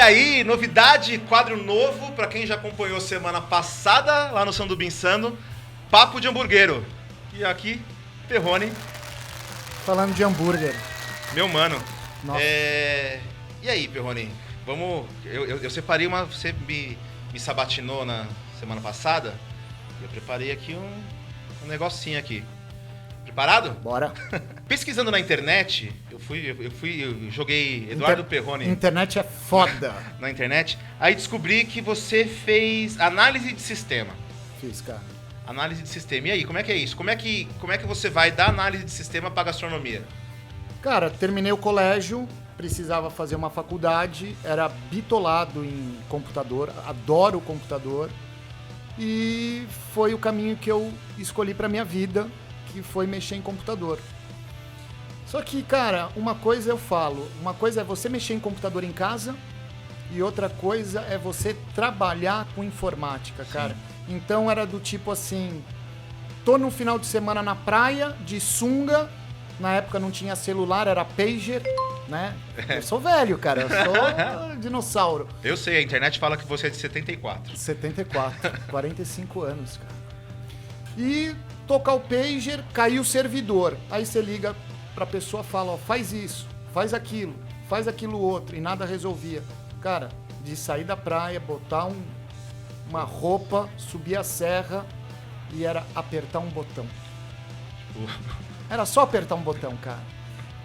aí, novidade, quadro novo, pra quem já acompanhou semana passada lá no São do Insano, Papo de Hamburguero. E aqui, Perrone. Falando de hambúrguer. Meu mano. Nossa. E aí, Perrone? Vamos. Eu separei uma. Você me sabatinou na semana passada. Eu preparei aqui um negocinho aqui. Preparado? Bora. Pesquisando na internet, eu joguei Eduardo Perrone Internet é foda. na internet. Aí descobri que você fez análise de sistema. Fiz, cara. Análise de sistema. E aí, como é que é isso? Como é que você vai dar análise de sistema para gastronomia? Cara, terminei o colégio, precisava fazer uma faculdade, era bitolado em computador, adoro computador. E foi o caminho que eu escolhi pra minha vida, que foi mexer em computador. Só que, cara, uma coisa eu falo, uma coisa é você mexer em computador em casa e outra coisa é você trabalhar com informática, cara. Sim. Então era do tipo assim, tô no final de semana na praia, de sunga, na época não tinha celular, era pager, né? Eu sou velho, cara, eu sou dinossauro. Eu sei, a internet fala que você é de 74. 74, 45 anos, cara. E tocar o pager, caiu o servidor. Aí você liga pra pessoa e fala, ó, faz isso, faz aquilo outro, e nada resolvia. Cara, de sair da praia, botar uma roupa, subir a serra e era apertar um botão. Era só apertar um botão, cara.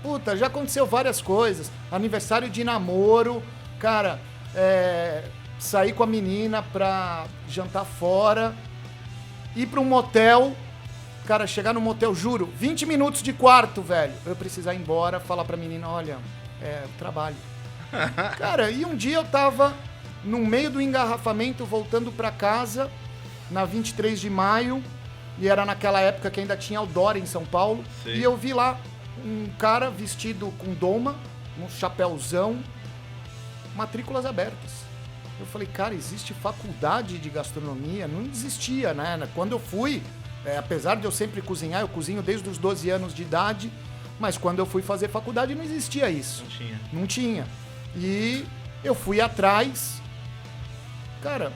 Puta, já aconteceu várias coisas. Aniversário de namoro, cara, sair com a menina pra jantar fora, ir pra um motel, cara, chegar no motel, juro, 20 minutos de quarto, velho. Eu precisar ir embora, falar pra menina, olha, trabalho. Cara, e um dia eu tava no meio do engarrafamento, voltando pra casa, na 23 de maio, e era naquela época que ainda tinha Outdoor em São Paulo, Sim. E eu vi lá um cara vestido com doma, um chapéuzão, matrículas abertas. Eu falei, cara, existe faculdade de gastronomia? Não existia, né? Quando eu fui, apesar de eu sempre cozinhar, eu cozinho desde os 12 anos de idade, mas quando eu fui fazer faculdade não existia isso. Não tinha. E eu fui atrás, cara,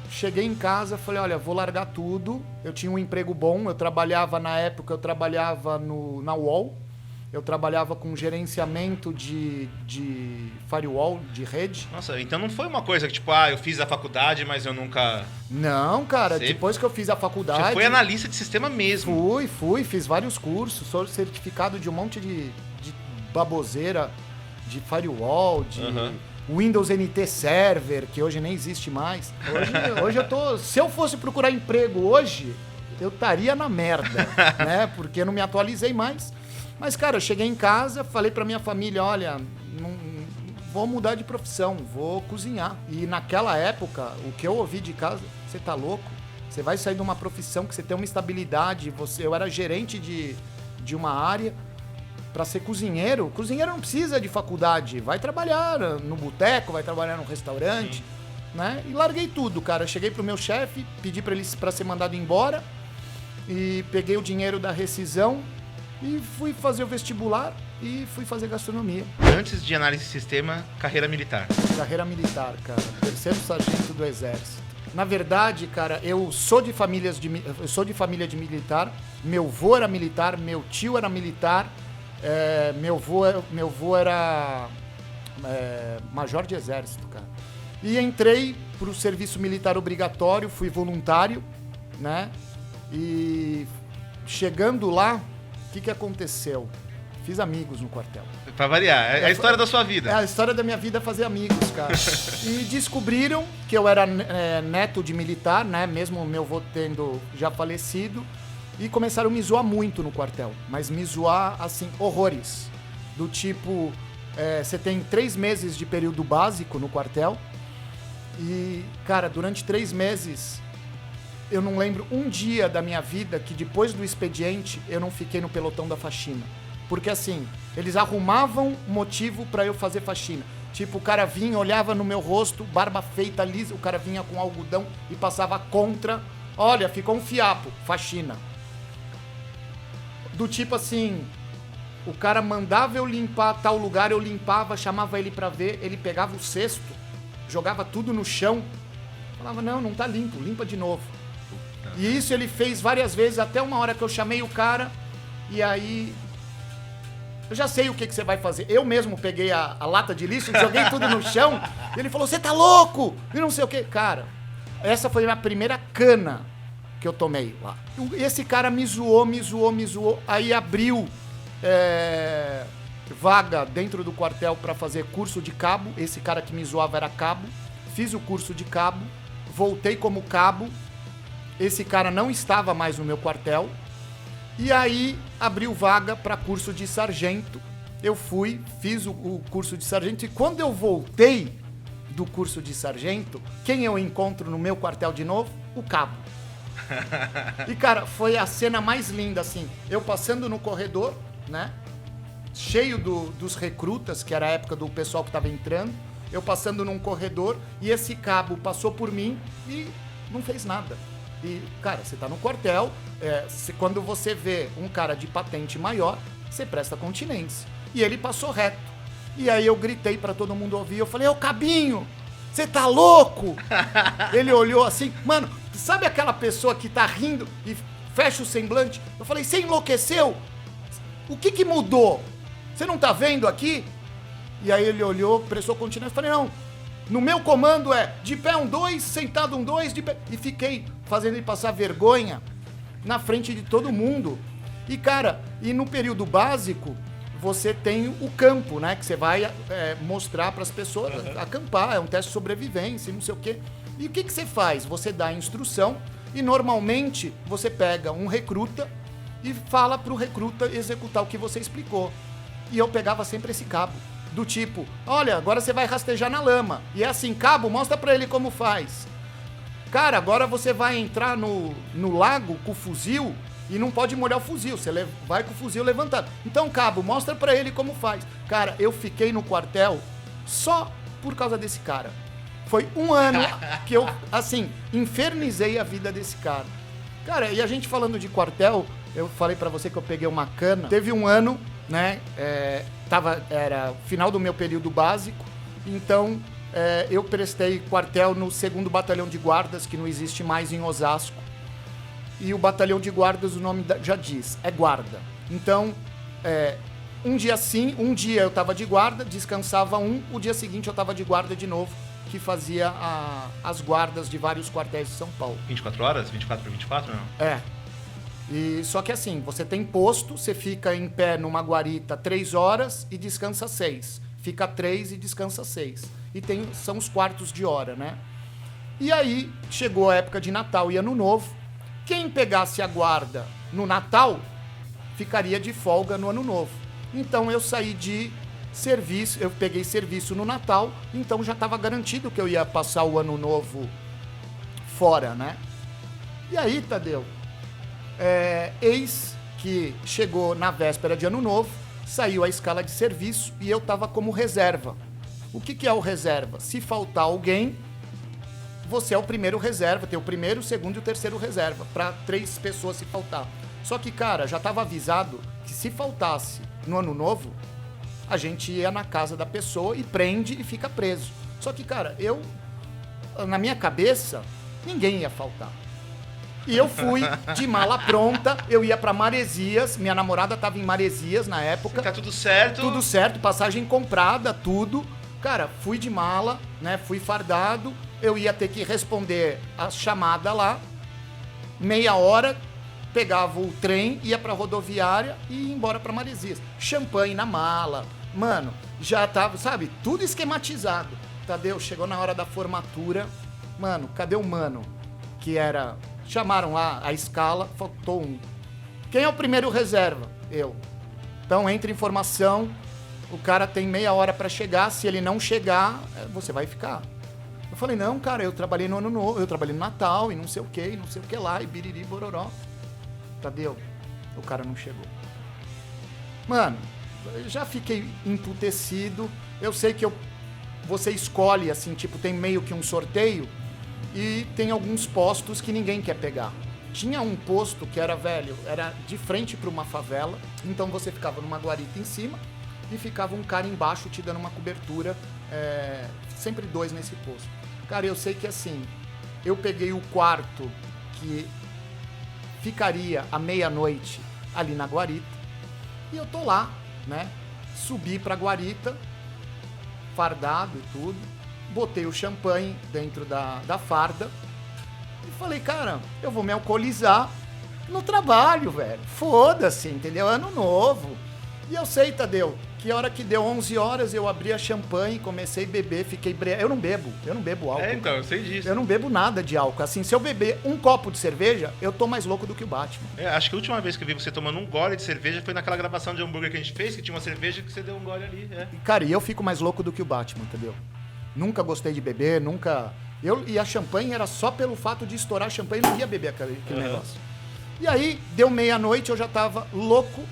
cheguei em casa, falei, olha, vou largar tudo. Eu tinha um emprego bom, na época eu trabalhava na UOL, eu trabalhava com gerenciamento de firewall, de rede. Nossa, então não foi uma coisa que tipo, eu fiz a faculdade, mas eu nunca... Não, cara, Você- depois que eu fiz a faculdade... Você foi analista de sistema mesmo. Fui, fiz vários cursos, sou certificado de um monte de baboseira, de firewall, de Aham. Windows NT Server, que hoje nem existe mais. Hoje eu tô... Se eu fosse procurar emprego hoje, eu estaria na merda, né? Porque eu não me atualizei mais. Mas, cara, eu cheguei em casa, falei pra minha família, olha, não vou mudar de profissão, vou cozinhar. E naquela época, o que eu ouvi de casa, você tá louco? Você vai sair de uma profissão que você tem uma estabilidade, eu era gerente de uma área, pra ser cozinheiro. Cozinheiro não precisa de faculdade, vai trabalhar no boteco, vai trabalhar no restaurante, Sim. né? E larguei tudo, cara. Eu cheguei pro meu chefe, pedi pra ser mandado embora e peguei o dinheiro da rescisão e fui fazer o vestibular e fui fazer gastronomia. Antes de análise de sistema, carreira militar. Carreira militar, cara. Terceiro sargento do exército. Na verdade, cara, eu sou de família de militar. Meu avô era militar, meu tio era militar. Meu avô era major de exército, cara. E entrei pro serviço militar obrigatório, fui voluntário, né? E chegando lá, o que aconteceu? Fiz amigos no quartel. Pra variar, é a história da sua vida. A história da minha vida é fazer amigos, cara. E descobriram que eu era neto de militar, né? Mesmo meu avô tendo já falecido. E começaram a me zoar muito no quartel. Mas me zoar, assim, horrores. Do tipo, você tem 3 meses de período básico no quartel. E, cara, durante 3 meses, eu não lembro um dia da minha vida que depois do expediente eu não fiquei no pelotão da faxina. Porque, assim, eles arrumavam motivo pra eu fazer faxina. Tipo, o cara vinha, olhava no meu rosto, barba feita, lisa, o cara vinha com algodão e passava contra. Olha, ficou um fiapo, faxina. Do tipo assim, o cara mandava eu limpar tal lugar, eu limpava, chamava ele pra ver, ele pegava o cesto jogava tudo no chão. Falava, não tá limpo, limpa de novo. E isso ele fez várias vezes, até uma hora que eu chamei o cara, e aí... Eu já sei o que você vai fazer. Eu mesmo peguei a lata de lixo, joguei tudo no chão, e ele falou, você tá louco? E não sei o que. Cara, essa foi a minha primeira cana que eu tomei lá. Esse cara me zoou. Aí abriu vaga dentro do quartel pra fazer curso de cabo. Esse cara que me zoava era cabo. Fiz o curso de cabo, voltei como cabo. Esse cara não estava mais no meu quartel. E aí abriu vaga para curso de sargento. Eu fui, fiz o curso de sargento. E quando eu voltei do curso de sargento, quem eu encontro no meu quartel de novo? O cabo. E, cara, foi a cena mais linda, assim. Eu passando no corredor, né? Cheio dos recrutas, que era a época do pessoal que tava entrando. Eu passando num corredor e esse cabo passou por mim e não fez nada. E, cara, você tá no quartel, quando você vê um cara de patente maior, você presta continência. E ele passou reto. E aí eu gritei pra todo mundo ouvir, eu falei, ô Cabinho, você tá louco? Ele olhou assim, mano, sabe aquela pessoa que tá rindo e fecha o semblante? Eu falei, você enlouqueceu? O que mudou? Você não tá vendo aqui? E aí ele olhou, prestou continência, eu falei, não, no meu comando é de pé 1, 2, sentado 1, 2, de pé... E fiquei fazendo ele passar vergonha na frente de todo mundo. E, cara, e no período básico, você tem o campo, né? Que você vai mostrar para as pessoas acampar, é um teste de sobrevivência, não sei o quê. E o que você faz? Você dá a instrução e, normalmente, você pega um recruta e fala pro recruta executar o que você explicou. E eu pegava sempre esse cabo. Do tipo, olha, agora você vai rastejar na lama. E é assim, cabo, mostra pra ele como faz. Cara, agora você vai entrar no lago com o fuzil e não pode molhar o fuzil. Você vai com o fuzil levantado. Então, cabo, mostra pra ele como faz. Cara, eu fiquei no quartel só por causa desse cara. Foi um ano que eu, assim, infernizei a vida desse cara. Cara, e a gente falando de quartel, eu falei pra você que eu peguei uma cana. Teve um ano, né, era final do meu período básico, então eu prestei quartel no 2º Batalhão de Guardas, que não existe mais em Osasco. E o Batalhão de Guardas, o nome já diz, é guarda. Então, um dia sim, um dia eu tava de guarda, descansava o dia seguinte eu tava de guarda de novo, que fazia as guardas de vários quartéis de São Paulo. 24 horas? 24 por 24, não? E só que assim, você tem posto, você fica em pé numa guarita 3 horas e descansa 6. Fica 3 e descansa 6. E são os quartos de hora, né? E aí, chegou a época de Natal e Ano Novo. Quem pegasse a guarda no Natal, ficaria de folga no Ano Novo. Então eu saí de serviço, eu peguei serviço no Natal, então já estava garantido que eu ia passar o Ano Novo fora, né? E aí, Tadeu, eis que chegou na véspera de Ano Novo, saiu a escala de serviço e eu estava como reserva. O que é o reserva? Se faltar alguém, você é o primeiro reserva, tem o primeiro, o segundo e o terceiro reserva, para 3 pessoas se faltar. Só que, cara, já estava avisado que se faltasse no Ano Novo, a gente ia na casa da pessoa e prende e fica preso. Só que, cara, na minha cabeça, ninguém ia faltar. E eu fui de mala pronta, eu ia pra Maresias, minha namorada tava em Maresias na época. Tá tudo certo? Tudo certo, passagem comprada, tudo. Cara, fui de mala, né, fui fardado, eu ia ter que responder a chamada lá, meia hora, pegava o trem, ia pra rodoviária e ia embora pra Maresias. Champanhe na mala, mano, já tava, sabe, tudo esquematizado. Tadeu, chegou na hora da formatura, mano, cadê o mano? Que era... Chamaram lá a escala, faltou um. Quem é o primeiro reserva? Eu. Então entra informação, o cara tem meia hora pra chegar, se ele não chegar, você vai ficar. Eu falei, não, cara, eu trabalhei no Ano Novo, eu trabalhei no Natal, e não sei o que lá, e biriri, bororó. Tadeu, o cara não chegou. Mano, eu já fiquei emputecido, eu sei que você escolhe, assim, tipo, tem meio que um sorteio, e tem alguns postos que ninguém quer pegar. Tinha um posto que era, velho, era de frente para uma favela, então você ficava numa guarita em cima, e ficava um cara embaixo te dando uma cobertura, sempre 2 nesse posto. Cara, eu sei que assim, eu peguei o quarto que ficaria à meia-noite ali na guarita, e eu tô lá, né? Subi pra guarita, fardado e tudo, botei o champanhe dentro da farda e falei, cara, eu vou me alcoolizar no trabalho, velho. Foda-se, entendeu? Ano novo. E eu sei, Tadeu, que a hora que deu 11 horas, eu abri a champanhe, comecei a beber, fiquei eu não bebo álcool. Então, eu sei disso. Eu não bebo nada de álcool. Assim, se eu beber um copo de cerveja, eu tô mais louco do que o Batman. Acho que a última vez que eu vi você tomando um gole de cerveja foi naquela gravação de hambúrguer que a gente fez, que tinha uma cerveja que você deu um gole ali. Cara, e eu fico mais louco do que o Batman, entendeu? Nunca gostei de beber, nunca... E a champanhe era só pelo fato de estourar a champanhe, eu não ia beber aquele negócio. E aí, deu meia-noite, eu já tava louco.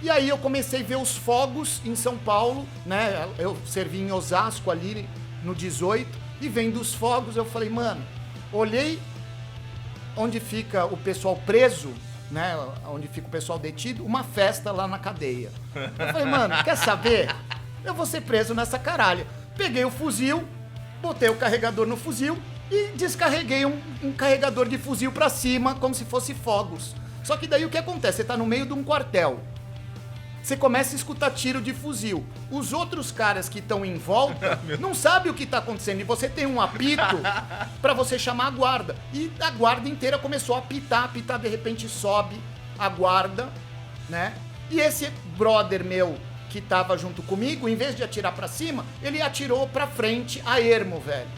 E aí eu comecei a ver os fogos em São Paulo, né? Eu servi em Osasco ali no 18, e vendo os fogos, eu falei, mano, olhei onde fica o pessoal preso, né? Onde fica o pessoal detido, uma festa lá na cadeia. Eu falei, mano, quer saber? Eu vou ser preso nessa caralho. Peguei o fuzil, botei o carregador no fuzil e descarreguei um carregador de fuzil pra cima, como se fosse fogos. Só que daí o que acontece? Você tá no meio de um quartel. Você começa a escutar tiro de fuzil. Os outros caras que estão em volta não sabem o que está acontecendo. E você tem um apito para você chamar a guarda. E a guarda inteira começou a apitar. De repente sobe a guarda, né? E esse brother meu que tava junto comigo, em vez de atirar para cima, ele atirou para frente a ermo, velho.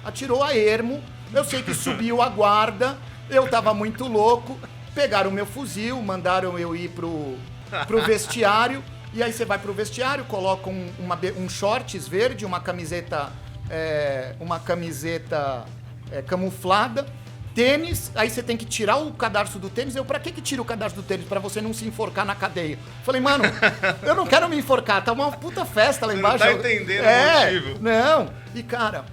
Atirou a ermo. Eu sei que subiu a guarda. Eu tava muito louco. Pegaram o meu fuzil, mandaram eu ir pro vestiário, e aí você vai pro vestiário, coloca um shorts verde, uma camiseta camuflada, tênis, aí você tem que tirar o cadarço do tênis. Pra que tira o cadarço do tênis? Pra você não se enforcar na cadeia. Falei, mano, eu não quero me enforcar, tá uma puta festa lá embaixo. Não tá entendendo o motivo. Não, e cara,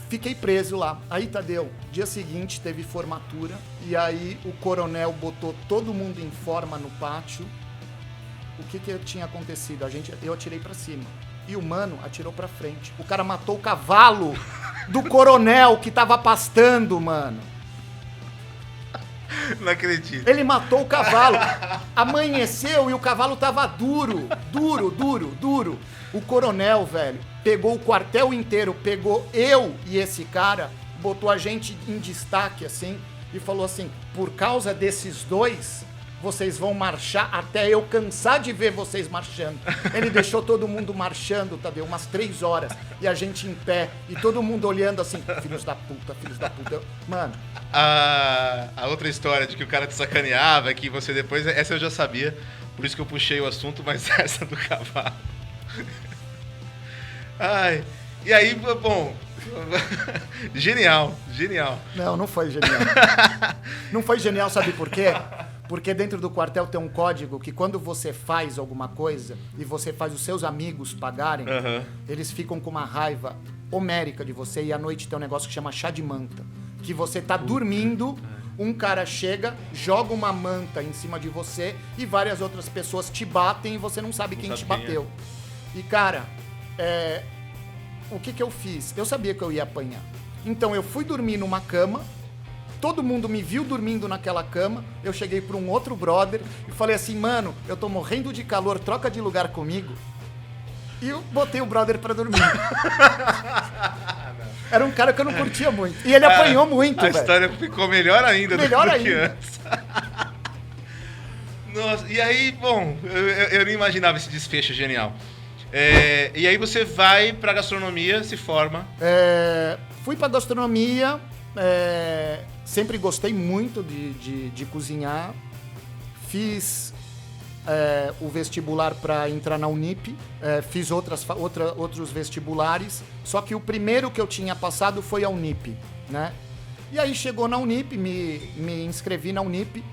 fiquei preso lá. Aí, Tadeu, dia seguinte teve formatura. E aí o coronel botou todo mundo em forma no pátio. O que tinha acontecido? Eu atirei pra cima. E o mano atirou pra frente. O cara matou o cavalo do coronel que tava pastando, mano. Não acredito. Ele matou o cavalo. Amanheceu e o cavalo tava duro. O coronel, velho, pegou o quartel inteiro, pegou eu e esse cara, botou a gente em destaque, assim, e falou assim, por causa desses dois, vocês vão marchar até eu cansar de ver vocês marchando. Ele deixou todo mundo marchando, Tadeu, umas 3 horas, e a gente em pé, e todo mundo olhando assim, filhos da puta. Mano. A outra história de que o cara te sacaneava, que você depois, essa eu já sabia, por isso que eu puxei o assunto, mas essa do cavalo. Ai, e aí, bom, genial. Não foi genial. Não foi genial, sabe por quê? Porque dentro do quartel tem um código que quando você faz alguma coisa e você faz os seus amigos pagarem, eles ficam com uma raiva homérica de você, e à noite tem um negócio que chama chá de manta. Que você tá dormindo, um cara chega, joga uma manta em cima de você e várias outras pessoas te batem e você não sabe quem te bateu. E cara, o que eu fiz? Eu sabia que eu ia apanhar. Então eu fui dormir numa cama, todo mundo me viu dormindo naquela cama, eu cheguei pra um outro brother e falei assim, mano, eu tô morrendo de calor, troca de lugar comigo. E eu botei o brother pra dormir. Era um cara que eu não curtia muito. E ele apanhou muito, velho. A história ficou melhor ainda do que antes. Nossa, e aí, bom, eu não imaginava esse desfecho genial. E aí você vai pra gastronomia, se forma. Fui pra gastronomia, sempre gostei muito de cozinhar. Fiz o vestibular para entrar na Unip, fiz outros vestibulares, só que o primeiro que eu tinha passado foi a Unip, né? E aí chegou na Unip, me inscrevi na Unip,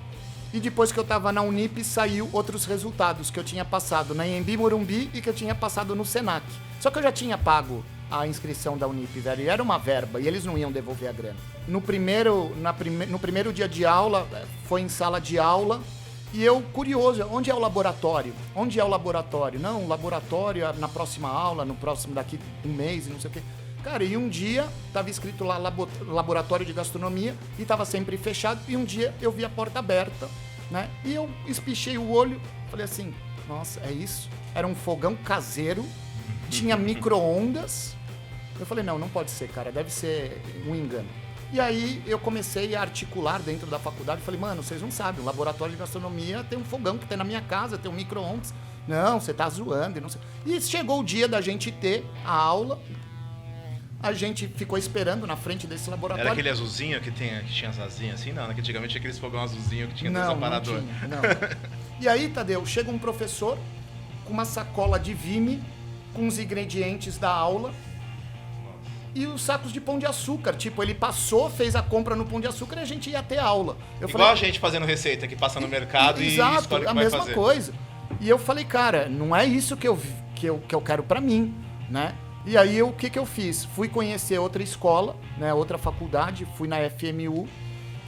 e depois que eu tava na Unip, saiu outros resultados que eu tinha passado na Anhembi Morumbi e que eu tinha passado no Senac. Só que eu já tinha pago a inscrição da Unip, velho, e era uma verba, e eles não iam devolver a grana. No primeiro dia de aula, foi em sala de aula, E eu, curioso, onde é o laboratório? Onde é o laboratório? Não, o laboratório na próxima aula, no próximo daqui um mês, e não sei o quê. Cara, e um dia tava escrito lá laboratório de gastronomia e tava sempre fechado. E um dia eu vi a porta aberta, né? E eu espichei o olho, falei assim, nossa, é isso? Era um fogão caseiro, tinha micro-ondas. Eu falei, não pode ser, cara, deve ser um engano. E aí eu comecei a articular dentro da faculdade, falei, mano, vocês não sabem, o laboratório de gastronomia tem um fogão que tem na minha casa, tem um micro-ondas. Não, você tá zoando, e não sei. E chegou o dia da gente ter a aula, a gente ficou esperando na frente desse laboratório. Era aquele azulzinho que tinha as asinhas assim? Não, que antigamente tinha aqueles fogão azulzinho que tinha dois aparadores. Não. E aí, Tadeu, chega um professor com uma sacola de Vime, com os ingredientes da aula, e os sacos de pão de açúcar. Tipo, ele passou, fez a compra no pão de açúcar e a gente ia ter aula. Igual a gente fazendo receita, que passa no mercado e escolhe o que vai fazer. Exato, a mesma coisa. E eu falei, cara, não é isso que eu quero pra mim, né? E aí, o que eu fiz? Fui conhecer outra escola, né, outra faculdade, fui na FMU.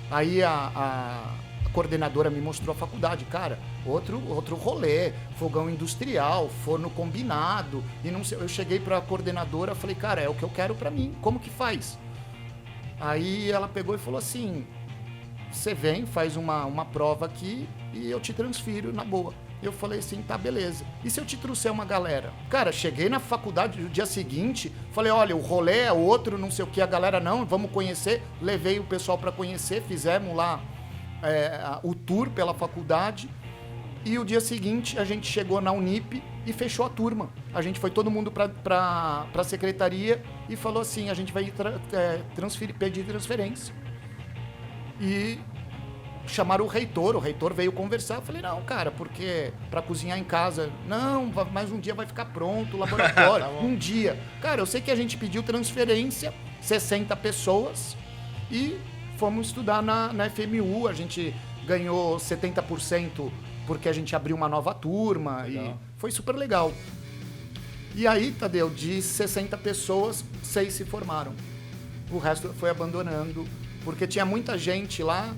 Aí a coordenadora me mostrou a faculdade. Cara, outro rolê, fogão industrial, forno combinado. E não sei, eu cheguei pra coordenadora e falei, cara, é o que eu quero pra mim, como que faz? Aí ela pegou e falou assim, você vem, faz uma prova aqui e eu te transfiro na boa. Eu falei assim, tá, beleza. E se eu te trouxer uma galera? Cara, cheguei na faculdade no dia seguinte, falei, olha, o rolê é outro, não sei o que, a galera não, vamos conhecer. Levei o pessoal pra conhecer, fizemos lá o tour pela faculdade. E o dia seguinte a gente chegou na Unip e fechou a turma. A gente foi todo mundo pra secretaria e falou assim, a gente vai pedir transferência. E chamaram o reitor veio conversar. Eu falei, não, cara, porque pra cozinhar em casa, não, mas um dia vai ficar pronto o laboratório, tá um dia. Cara, eu sei que a gente pediu transferência, 60 pessoas, e fomos estudar na FMU, a gente ganhou 70% porque a gente abriu uma nova turma, legal. E foi super legal. E aí, Tadeu, de 60 pessoas, 6 se formaram. O resto foi abandonando, porque tinha muita gente lá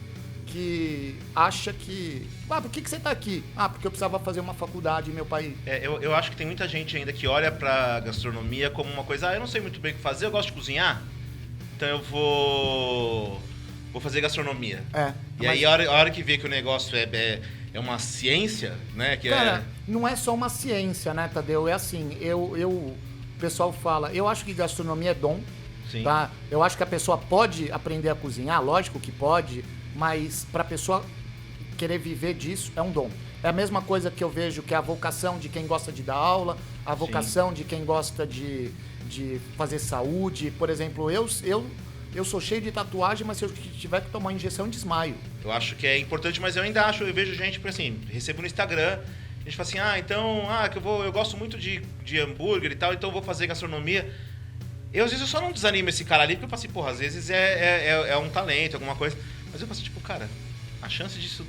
que acha que... Ah, por que você tá aqui? Ah, porque eu precisava fazer uma faculdade, meu pai... Eu acho que tem muita gente ainda que olha pra gastronomia como uma coisa... Ah, eu não sei muito bem o que fazer, eu gosto de cozinhar, então eu vou fazer gastronomia. E aí, a hora que vê que o negócio é uma ciência, né? Cara, não é só uma ciência, né, Tadeu? É assim, o pessoal fala... Eu acho que gastronomia é dom, sim. Tá? Eu acho que a pessoa pode aprender a cozinhar, lógico que pode... Mas para a pessoa querer viver disso é um dom. É a mesma coisa que eu vejo que é a vocação de quem gosta de dar aula, a vocação, sim, de quem gosta de fazer saúde. Por exemplo, eu sou cheio de tatuagem, mas se eu tiver que tomar injeção, eu desmaio. Eu acho que é importante, mas eu ainda acho, eu vejo gente, por assim, recebo no Instagram, a gente fala assim, eu gosto muito de hambúrguer e tal, então eu vou fazer gastronomia. Às vezes eu só não desanimo esse cara ali, porque eu falo assim, porra, às vezes é um talento, alguma coisa. Mas eu falo assim, tipo, cara, a chance disso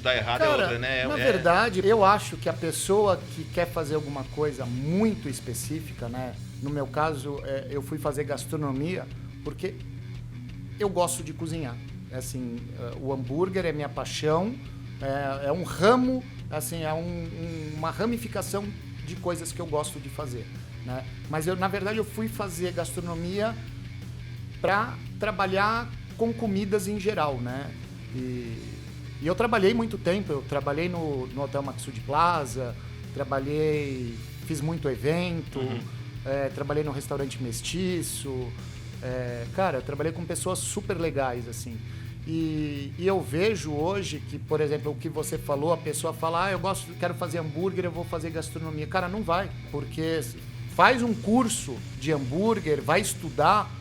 dar errado, cara, é outra, né? Na verdade, eu acho que a pessoa que quer fazer alguma coisa muito específica, né? No meu caso, eu fui fazer gastronomia porque eu gosto de cozinhar. Assim, o hambúrguer é minha paixão, é um ramo, assim, uma ramificação de coisas que eu gosto de fazer, né? Mas na verdade, eu fui fazer gastronomia para trabalhar com comidas em geral, né? E eu trabalhei muito tempo, eu trabalhei no Hotel Maxud Plaza, fiz muito evento, trabalhei no restaurante Mestiço, cara, trabalhei com pessoas super legais, assim. E eu vejo hoje que, por exemplo, o que você falou, a pessoa fala, quero fazer hambúrguer, eu vou fazer gastronomia. Cara, não vai, porque faz um curso de hambúrguer, vai estudar,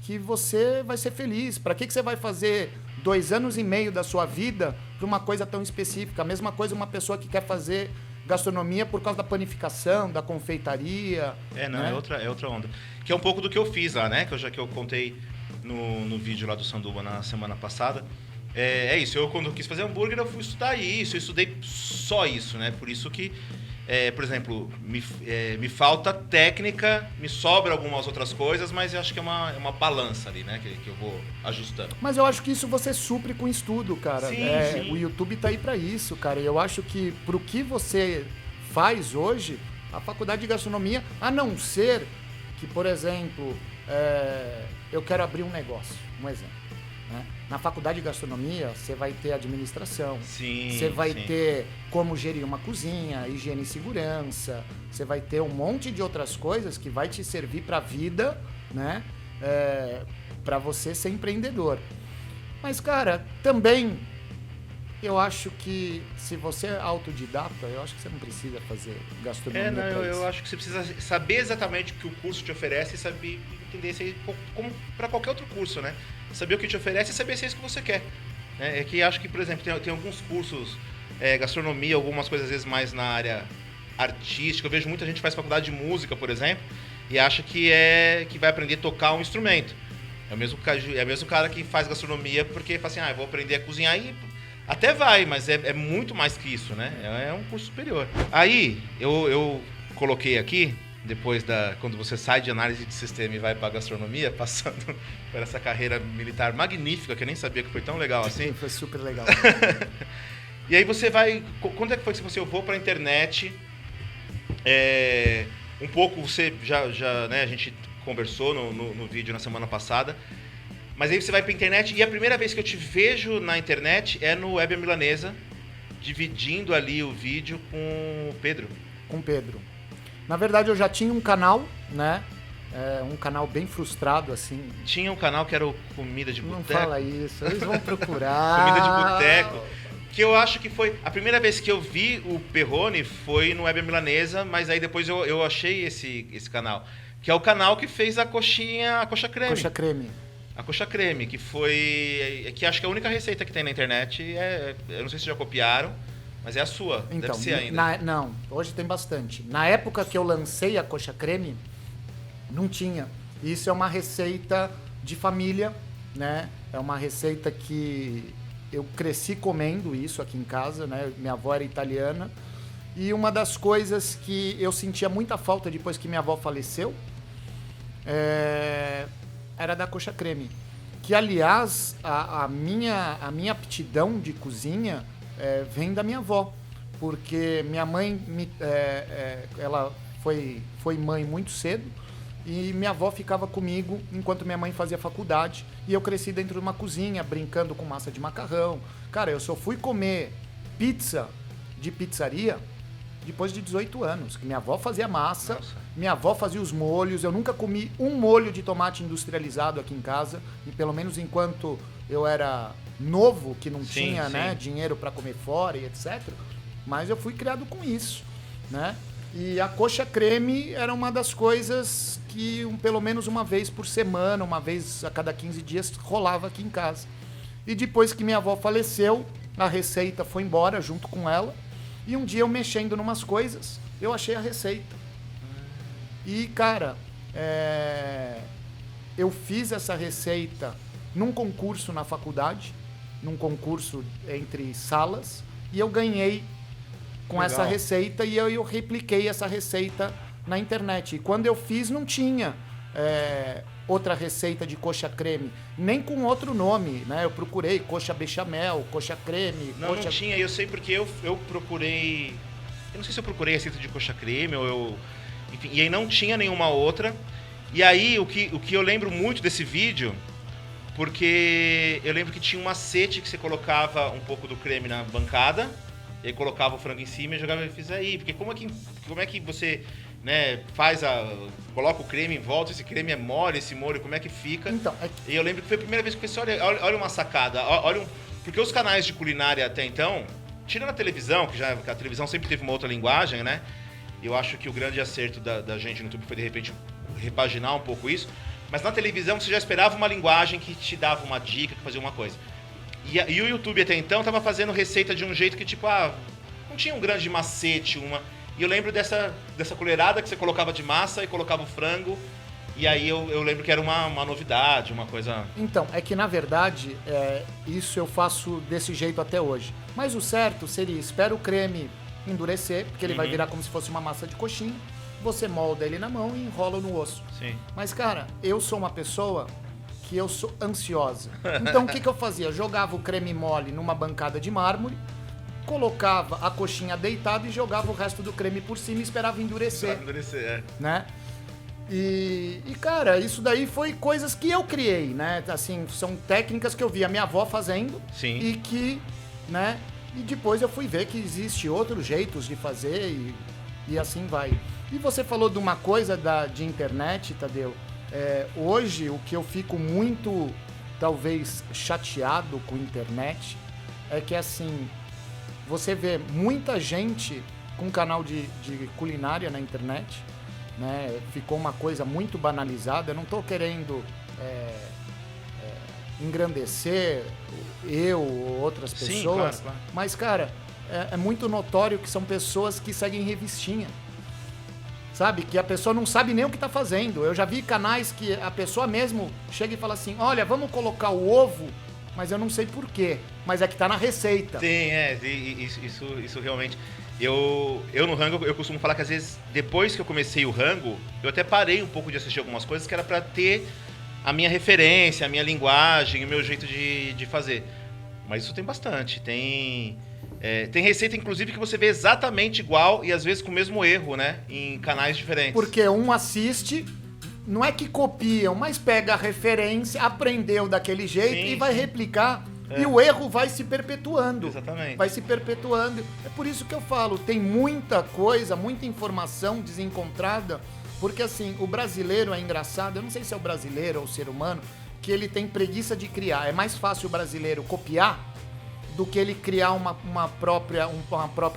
que você vai ser feliz. Para que você vai fazer 2 anos e meio da sua vida para uma coisa tão específica? A mesma coisa uma pessoa que quer fazer gastronomia por causa da panificação, da confeitaria. Né? É outra onda. Que é um pouco do que eu fiz lá, né? Que eu contei no vídeo lá do Sanduba na semana passada. É isso, quando eu quis fazer hambúrguer, eu fui estudar isso, eu estudei só isso, né? Por isso que por exemplo, me falta técnica, me sobra algumas outras coisas, mas eu acho que é uma balança ali, né? Que eu vou ajustando. Mas eu acho que isso você supre com estudo, cara. Sim. O YouTube tá aí pra isso, cara. E eu acho que pro que você faz hoje, a faculdade de gastronomia, a não ser que, por exemplo, eu quero abrir um negócio, um exemplo. Né? Na faculdade de gastronomia, você vai ter administração, você vai ter como gerir uma cozinha, higiene e segurança, você vai ter um monte de outras coisas que vai te servir para a vida, né? Para você ser empreendedor. Mas, cara, também eu acho que se você é autodidata, eu acho que você não precisa fazer gastronomia. Eu acho que você precisa saber exatamente o que o curso te oferece e saber entender isso aí como para qualquer outro curso, né? Saber o que te oferece e saber se é isso que você quer. É que acho que, por exemplo, tem alguns cursos, gastronomia, algumas coisas às vezes mais na área artística. Eu vejo muita gente que faz faculdade de música, por exemplo, e acha que vai aprender a tocar um instrumento. É o mesmo cara que faz gastronomia porque fala assim, eu vou aprender a cozinhar e até vai, mas é muito mais que isso, né? É um curso superior. Aí, eu coloquei aqui, depois quando você sai de análise de sistema e vai para gastronomia, passando por essa carreira militar magnífica, que eu nem sabia que foi tão legal assim. Foi super legal. E aí você vai... Quando é que foi que você foi para a internet? Um pouco você já né, a gente conversou no vídeo na semana passada. Mas aí você vai pra internet e a primeira vez que eu te vejo na internet é no Web Milanesa, dividindo ali o vídeo com o Pedro. Com o Pedro. Na verdade, eu já tinha um canal, né? Um canal bem frustrado, assim. Tinha um canal que era o Comida de Boteco. Não fala isso, eles vão procurar. Comida de Boteco. Que eu acho que foi... A primeira vez que eu vi o Perrone foi no Web Milanesa, mas aí depois eu achei esse canal. Que é o canal que fez a coxa creme. Coxa creme. A coxa creme, que foi... Que acho que é a única receita que tem na internet. Eu não sei se já copiaram, mas é a sua. Então, deve ser ainda. Não, hoje tem bastante. Na época que eu lancei a coxa creme, não tinha. Isso é uma receita de família, né? É uma receita que eu cresci comendo isso aqui em casa, né? Minha avó era italiana. E uma das coisas que eu sentia muita falta depois que minha avó faleceu era da coxa creme. Que, aliás, a minha aptidão de cozinha vem da minha avó. Porque minha mãe, ela foi mãe muito cedo e minha avó ficava comigo enquanto minha mãe fazia faculdade. E eu cresci dentro de uma cozinha, brincando com massa de macarrão. Cara, eu só fui comer pizza de pizzaria depois de 18 anos, que minha avó fazia massa, minha avó fazia os molhos, eu nunca comi um molho de tomate industrializado aqui em casa, e pelo menos enquanto eu era novo, que não tinha né, dinheiro para comer fora e etc. Mas eu fui criado com isso, né? E a coxa creme era uma das coisas que pelo menos uma vez por semana, uma vez a cada 15 dias, rolava aqui em casa. E depois que minha avó faleceu, a receita foi embora junto com ela. E um dia eu mexendo numas coisas, eu achei a receita. E, cara, eu fiz essa receita num concurso na faculdade, num concurso entre salas, e eu ganhei com essa receita e eu repliquei essa receita na internet. E quando eu fiz, não tinha outra receita de coxa creme, nem com outro nome, né? Eu procurei coxa bechamel, coxa creme... Não tinha, eu sei porque eu procurei... Eu não sei se eu procurei a receita de coxa creme ou enfim, e aí não tinha nenhuma outra. E aí, o que eu lembro muito desse vídeo, porque eu lembro que tinha um macete que você colocava um pouco do creme na bancada, e aí colocava o frango em cima e jogava e fiz aí. Porque como é que você... Né, coloca o creme em volta, esse creme é mole, esse molho, como é que fica? Então, E eu lembro que foi a primeira vez que eu pensei, olha uma sacada, porque os canais de culinária até então, tirando a televisão, que a televisão sempre teve uma outra linguagem, né? Eu acho que o grande acerto da gente no YouTube foi, de repente, repaginar um pouco isso, mas na televisão você já esperava uma linguagem que te dava uma dica, que fazia uma coisa. E o YouTube até então estava fazendo receita de um jeito que, tipo, não tinha um grande macete, E eu lembro dessa colherada que você colocava de massa e colocava o frango. E aí eu lembro que era uma novidade, uma coisa... Então, é que na verdade, isso eu faço desse jeito até hoje. Mas o certo seria, espera o creme endurecer, porque ele vai virar como se fosse uma massa de coxinha. Você molda ele na mão e enrola no osso. Sim. Mas, cara, eu sou uma pessoa que eu sou ansiosa. Então, o que eu fazia? Jogava o creme mole numa bancada de mármore, colocava a coxinha deitada e jogava o resto do creme por cima e esperava endurecer. Né? E, cara, isso daí foi coisas que eu criei, né? Assim, são técnicas que eu vi a minha avó fazendo. Sim. E que, né? E depois eu fui ver que existe outros jeitos de fazer e assim vai. E você falou de uma coisa de internet, Tadeu. Hoje, o que eu fico muito, talvez, chateado com a internet é que, assim, você vê muita gente com canal de culinária na internet, né? Ficou uma coisa muito banalizada. Eu não estou querendo engrandecer eu ou outras pessoas. Sim, claro. Mas, cara, é muito notório que são pessoas que seguem revistinha. Sabe? Que a pessoa não sabe nem o que tá fazendo. Eu já vi canais que a pessoa mesmo chega e fala assim, olha, vamos colocar o ovo, mas eu não sei por quê. Mas é que tá na receita. Sim, isso realmente... Eu no rango, eu costumo falar que às vezes, depois que eu comecei o rango, eu até parei um pouco de assistir algumas coisas que era pra ter a minha referência, a minha linguagem, o meu jeito de fazer. Mas isso tem bastante. Tem receita, inclusive, que você vê exatamente igual e às vezes com o mesmo erro, né? Em canais diferentes. Porque um assiste, não é que copiam, mas pega a referência, aprendeu daquele jeito e vai replicar. E o erro vai se perpetuando. Exatamente. Vai se perpetuando. É por isso que eu falo, tem muita coisa, muita informação desencontrada, porque assim, o brasileiro é engraçado, eu não sei se é o brasileiro ou o ser humano, que ele tem preguiça de criar. É mais fácil o brasileiro copiar do que ele criar uma própria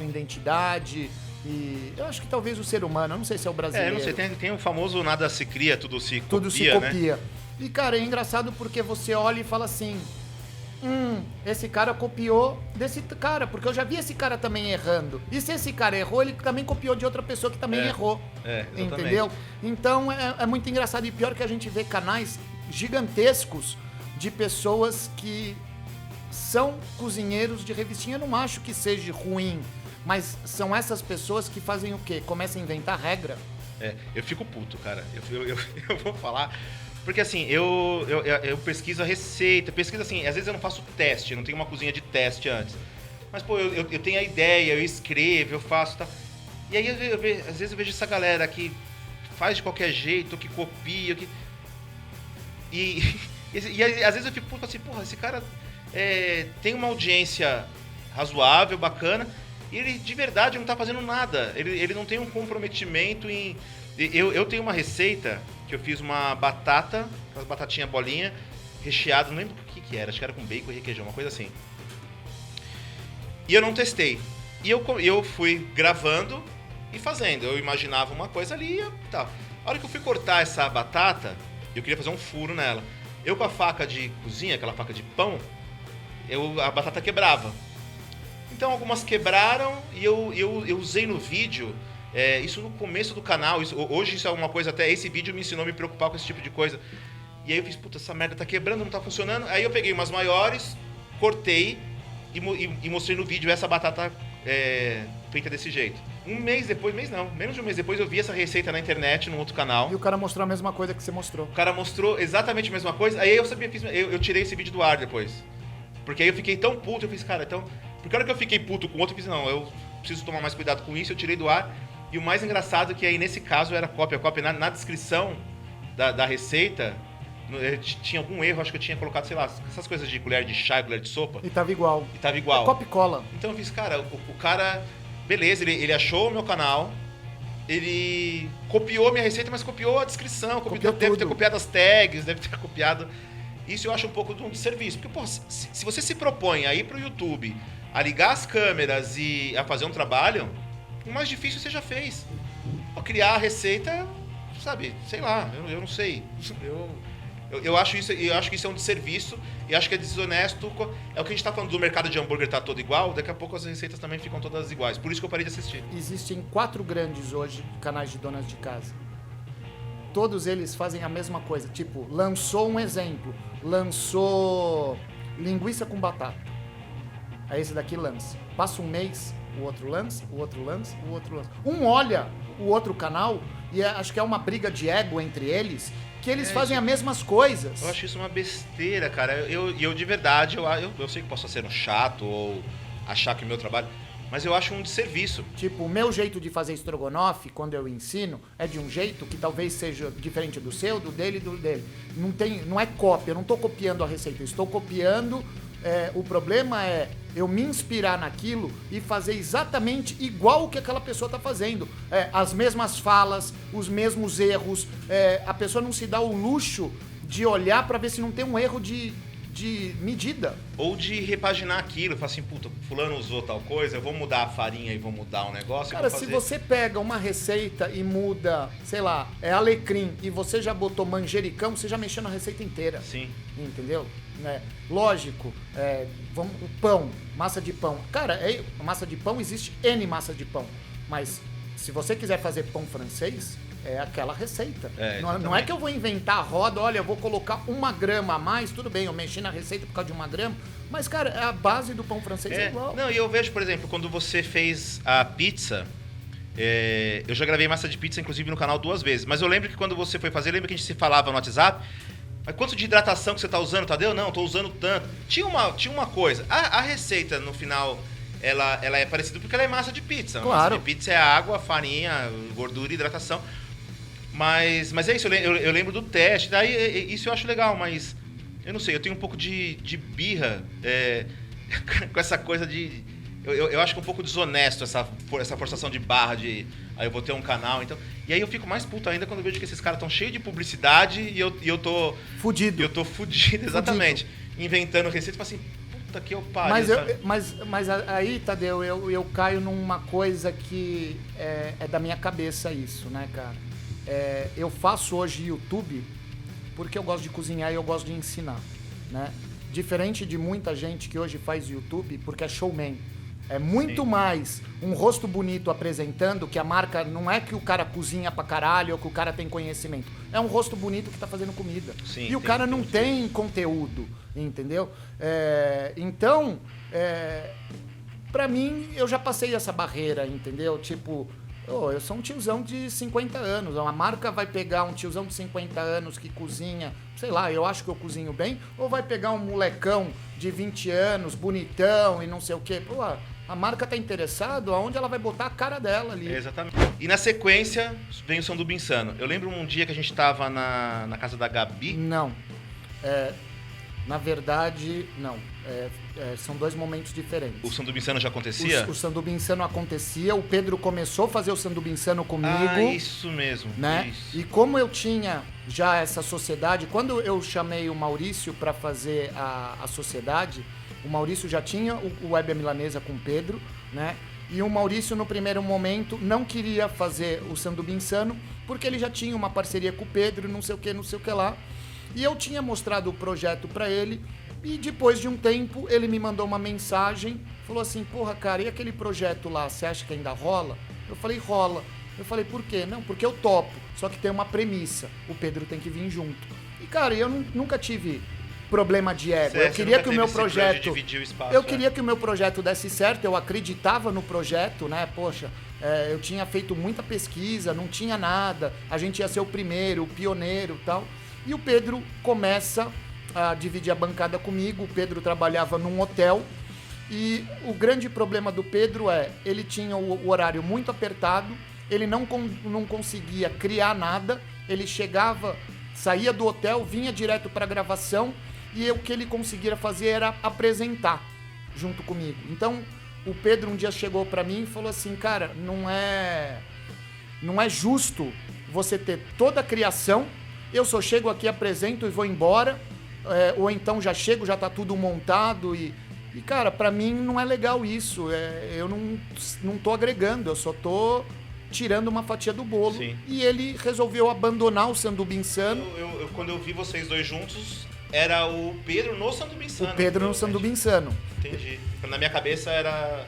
identidade. E eu acho que talvez o ser humano, eu não sei se é o brasileiro. Não sei, tem o famoso nada se cria, tudo se copia, tudo se copia. Né? E, cara, é engraçado porque você olha e fala assim, esse cara copiou desse cara, porque eu já vi esse cara também errando. E se esse cara errou, ele também copiou de outra pessoa que também errou. Entendeu? Então é muito engraçado. E pior que a gente vê canais gigantescos de pessoas que são cozinheiros de revistinha. Eu não acho que seja ruim, mas são essas pessoas que fazem o quê? Começam a inventar regra. Eu fico puto, cara. Eu vou falar... Porque assim, eu pesquiso a receita, pesquiso assim, às vezes eu não faço teste, eu não tenho uma cozinha de teste antes. Mas, pô, eu tenho a ideia, eu escrevo, eu faço, tá? E aí, às vezes eu vejo essa galera que faz de qualquer jeito, que copia, que... E às vezes eu fico puto assim, porra, esse cara tem uma audiência razoável, bacana, e ele de verdade não tá fazendo nada. Ele não tem um comprometimento em... Eu tenho uma receita que eu fiz uma batata, aquelas batatinha bolinha, recheada, não lembro o que era, acho que era com bacon e requeijão, uma coisa assim. E eu não testei. E eu fui gravando e fazendo. Eu imaginava uma coisa ali e tal. A hora que eu fui cortar essa batata, eu queria fazer um furo nela. Eu com a faca de cozinha, aquela faca de pão, a batata quebrava. Então algumas quebraram e eu usei no vídeo... isso no começo do canal, hoje isso é uma coisa, até esse vídeo me ensinou a me preocupar com esse tipo de coisa. E aí eu fiz, puta, essa merda tá quebrando, não tá funcionando. Aí eu peguei umas maiores, cortei e mostrei no vídeo essa batata feita desse jeito. Menos de um mês depois eu vi essa receita na internet, num outro canal. E o cara mostrou a mesma coisa que você mostrou. O cara mostrou exatamente a mesma coisa, aí eu tirei esse vídeo do ar depois. Porque aí eu fiquei tão puto, eu fiz, cara, então... Porque a hora que eu fiquei puto com o outro, eu fiz, não, eu preciso tomar mais cuidado com isso, eu tirei do ar. E o mais engraçado é que aí, nesse caso, era cópia. Na descrição da receita, tinha algum erro, acho que eu tinha colocado, sei lá, essas coisas de colher de chá, colher de sopa. E tava igual. É copia e cola. Então eu fiz, cara, o cara, beleza, ele achou o meu canal, ele copiou minha receita, mas copiou a descrição, deve ter copiado as tags, deve ter copiado... Isso eu acho um pouco de um desserviço. Porque, pô, se você se propõe a ir pro YouTube, a ligar as câmeras e a fazer um trabalho... O mais difícil você já fez. Criar a receita, sabe, sei lá, eu não sei. Eu acho que isso é um desserviço e acho que é desonesto. É o que a gente tá falando do mercado de hambúrguer tá todo igual, daqui a pouco as receitas também ficam todas iguais. Por isso que eu parei de assistir. Existem 4 grandes hoje canais de donas de casa. Todos eles fazem a mesma coisa. Tipo, lançou um exemplo. Lançou linguiça com batata. Aí esse daqui lança. Passa um mês, o outro lança, o outro lança, o outro lança. Um olha o outro canal e acho que é uma briga de ego entre eles, que eles fazem as mesmas coisas. Eu acho isso uma besteira, cara. Eu de verdade, eu sei que posso ser um chato ou achar que o meu trabalho... Mas eu acho um desserviço. Tipo, o meu jeito de fazer estrogonofe, quando eu ensino, é de um jeito que talvez seja diferente do seu, do dele e do dele. Não é cópia, eu não estou copiando a receita, eu estou copiando... o problema é eu me inspirar naquilo e fazer exatamente igual o que aquela pessoa está fazendo. As mesmas falas, os mesmos erros. A pessoa não se dá o luxo de olhar para ver se não tem um erro de medida. Ou de repaginar aquilo, falar assim, puta, fulano usou tal coisa, eu vou mudar a farinha e vou mudar um negócio. Cara, se você pega uma receita e muda, sei lá, alecrim, e você já botou manjericão, você já mexeu na receita inteira. Sim. Entendeu? Lógico, o pão, massa de pão. Cara, massa de pão, existe N massa de pão. Mas se você quiser fazer pão francês, é aquela receita. Não é que eu vou inventar a roda, olha, eu vou colocar 1 grama a mais, tudo bem, eu mexi na receita por causa de 1 grama, mas, cara, a base do pão francês é igual. Não, e eu vejo, por exemplo, quando você fez a pizza, eu já gravei massa de pizza, inclusive, no canal 2 vezes, mas eu lembro que quando você foi fazer, lembra que a gente se falava no WhatsApp, mas quanto de hidratação que você tá usando, Tadeu? Não, tô usando tanto. Tinha uma coisa, a receita, no final... Ela é parecida porque ela é massa de pizza. Claro. Massa de pizza é água, farinha, gordura e hidratação. Mas é isso, eu lembro do teste, daí isso eu acho legal, mas eu não sei, eu tenho um pouco de birra com essa coisa de... Eu acho que é um pouco desonesto essa forçação de barra de... Aí eu vou ter um canal, então... E aí eu fico mais puto ainda quando eu vejo que esses caras estão cheios de publicidade e eu tô... Fudido. Eu tô fudido, exatamente. Inventando receita, tipo assim, puta que eu pariu. Mas aí, Tadeu, eu caio numa coisa que é da minha cabeça isso, né, cara? Eu faço hoje YouTube porque eu gosto de cozinhar e eu gosto de ensinar, né? Diferente de muita gente que hoje faz YouTube porque é showman. É muito mais um rosto bonito apresentando, que a marca não é que o cara cozinha pra caralho ou que o cara tem conhecimento. É um rosto bonito que tá fazendo comida. Sim, e o cara não tem conteúdo, entendeu? Então, pra mim, eu já passei essa barreira, entendeu? Tipo, eu sou um tiozão de 50 anos. Uma marca vai pegar um tiozão de 50 anos que cozinha, sei lá, eu acho que eu cozinho bem, ou vai pegar um molecão de 20 anos, bonitão e não sei o quê. Pô, a marca tá interessado aonde ela vai botar a cara dela ali. Exatamente. E na sequência, vem o Sanduba Insano. Eu lembro um dia que a gente tava na casa da Gabi. Não. Na verdade, não. São 2 momentos diferentes. O Sanduba Insano já acontecia? O Sanduba Insano acontecia, o Pedro começou a fazer o Sanduba Insano comigo. Ah, isso mesmo. Né? Isso. E como eu tinha já essa sociedade, quando eu chamei o Maurício para fazer a sociedade, o Maurício já tinha o Web a Milanesa com o Pedro, né? E o Maurício, no primeiro momento, não queria fazer o Sanduba Insano, porque ele já tinha uma parceria com o Pedro, não sei o que lá. E eu tinha mostrado o projeto para ele, e depois de um tempo, ele me mandou uma mensagem, falou assim, porra, cara, e aquele projeto lá, você acha que ainda rola? Eu falei, rola. Eu falei, por quê? Não, porque eu topo, só que tem uma premissa, o Pedro tem que vir junto. E, cara, eu nunca tive problema de ego. Eu queria que o meu projeto... Eu queria que o meu projeto desse certo, eu acreditava no projeto, né? Poxa, eu tinha feito muita pesquisa, não tinha nada, a gente ia ser o primeiro, o pioneiro e tal. E o Pedro começa a dividir a bancada comigo. O Pedro trabalhava num hotel e o grande problema do Pedro ele tinha o horário muito apertado, ele não conseguia criar nada, ele chegava, saía do hotel, vinha direto para a gravação e o que ele conseguia fazer era apresentar junto comigo. Então, o Pedro um dia chegou para mim e falou assim, cara, não é justo você ter toda a criação, eu só chego aqui, apresento e vou embora, ou então já chego, já tá tudo montado e cara, pra mim não é legal isso, eu não tô agregando, eu só tô tirando uma fatia do bolo. Sim. E ele resolveu abandonar o Sanduba Insano. Quando eu vi vocês dois juntos, era o Pedro no Sanduba Insano. O Pedro no Sanduba Insano. Entendi. Na minha cabeça era...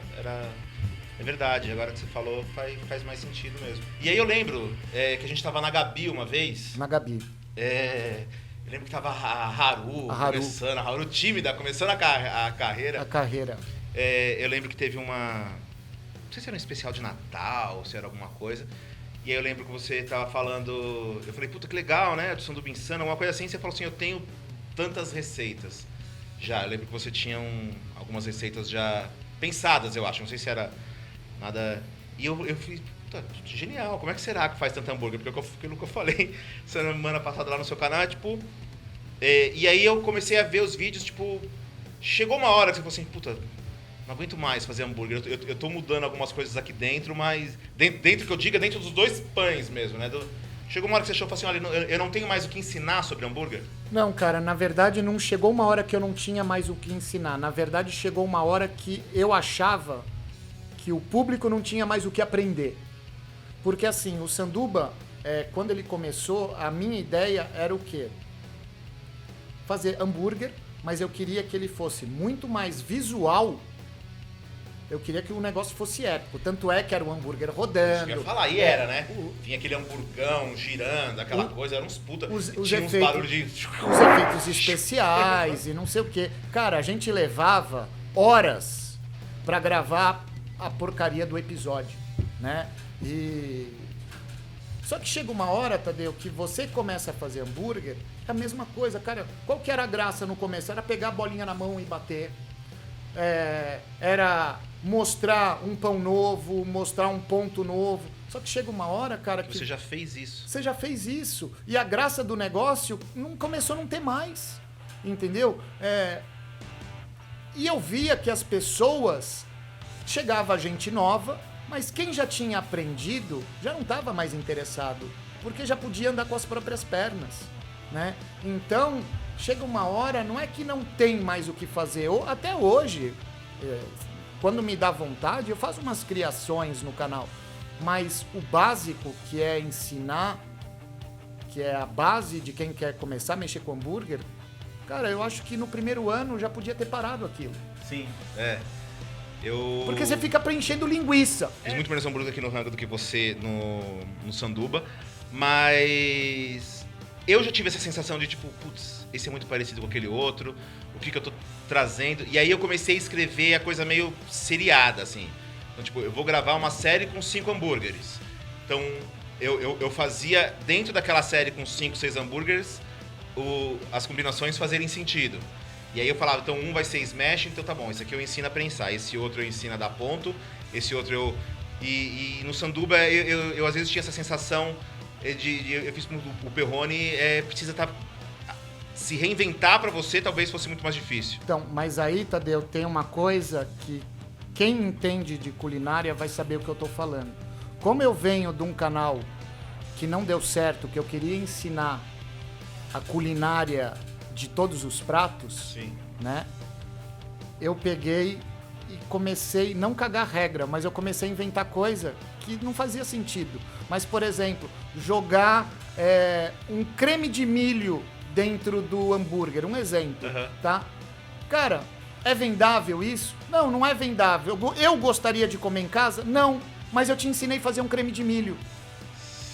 É verdade, agora que você falou faz mais sentido mesmo. E aí eu lembro que a gente tava na Gabi uma vez. Na Gabi. Eu lembro que tava a Haru começando, a Haru tímida, começando a carreira. A carreira. Eu lembro que teve sei se era um especial de Natal, se era alguma coisa. E aí eu lembro que você tava falando, eu falei, puta, que legal, né, do Sanduba Insano, uma coisa assim, você falou assim, eu tenho tantas receitas. Já, eu lembro que você tinha algumas receitas já pensadas, eu acho, não sei se era nada... E eu fui, puta, genial, como é que será que faz tanto hambúrguer? Porque aquilo que eu falei semana passada lá no seu canal é tipo... e aí eu comecei a ver os vídeos, tipo... Chegou uma hora que você falou assim, puta... Não aguento mais fazer hambúrguer. Eu tô mudando algumas coisas aqui dentro, mas... Dentro que eu diga, dentro dos dois pães mesmo, né? Chegou uma hora que você achou e falou assim, olha, eu não tenho mais o que ensinar sobre hambúrguer? Não, cara, na verdade não chegou uma hora que eu não tinha mais o que ensinar. Na verdade chegou uma hora que eu achava que o público não tinha mais o que aprender. Porque assim, o Sanduba, quando ele começou, a minha ideia era o quê? Fazer hambúrguer, mas eu queria que ele fosse muito mais visual. Eu queria que o negócio fosse épico. Tanto é que era um hambúrguer rodando. Eu ia falar, e era, né? Vinha aquele hamburgão girando, aquela coisa, eram uns puta. Tinha uns barulhos de... Os efeitos especiais e não sei o quê. Cara, a gente levava horas pra gravar a porcaria do episódio, né? Só que chega uma hora, Tadeu, que você começa a fazer hambúrguer, é a mesma coisa, cara. Qual que era a graça no começo? Era pegar a bolinha na mão e bater. Era mostrar um pão novo, mostrar um ponto novo. Só que chega uma hora, cara, que... Você já fez isso. Você já fez isso. E a graça do negócio não começou a não ter mais. Entendeu? E eu via que as pessoas... Chegava gente nova, mas quem já tinha aprendido já não estava mais interessado. Porque já podia andar com as próprias pernas, né? Então, chega uma hora, não é que não tem mais o que fazer. Até hoje, quando me dá vontade, eu faço umas criações no canal. Mas o básico, que é ensinar, que é a base de quem quer começar a mexer com hambúrguer, cara, eu acho que no primeiro ano já podia ter parado aquilo. Sim, Porque você fica preenchendo linguiça. Fiz muito menos hambúrguer aqui no Rango do que você no Sanduba, mas eu já tive essa sensação de tipo, putz, esse é muito parecido com aquele outro, o que eu tô trazendo? E aí eu comecei a escrever a coisa meio seriada, assim. Então, tipo, eu vou gravar uma série com 5 hambúrgueres. Então, eu fazia, dentro daquela série com 5, 6 hambúrgueres, as combinações fazerem sentido. E aí eu falava, então um vai ser smash, então tá bom, esse aqui eu ensino a prensar, esse outro eu ensino a dar ponto, esse outro eu... E no Sanduba eu às vezes tinha essa sensação eu fiz com o Perrone, precisa se reinventar pra você, talvez fosse muito mais difícil. Então, mas aí, Tadeu, tem uma coisa que quem entende de culinária vai saber o que eu tô falando. Como eu venho de um canal que não deu certo, que eu queria ensinar a culinária de todos os pratos, sim, né? Eu peguei e comecei, não cagar regra, mas eu comecei a inventar coisa que não fazia sentido. Mas, por exemplo, jogar um creme de milho dentro do hambúrguer, um exemplo, tá? Cara, é vendável isso? Não, não é vendável. Eu gostaria de comer em casa? Não, mas eu te ensinei a fazer um creme de milho.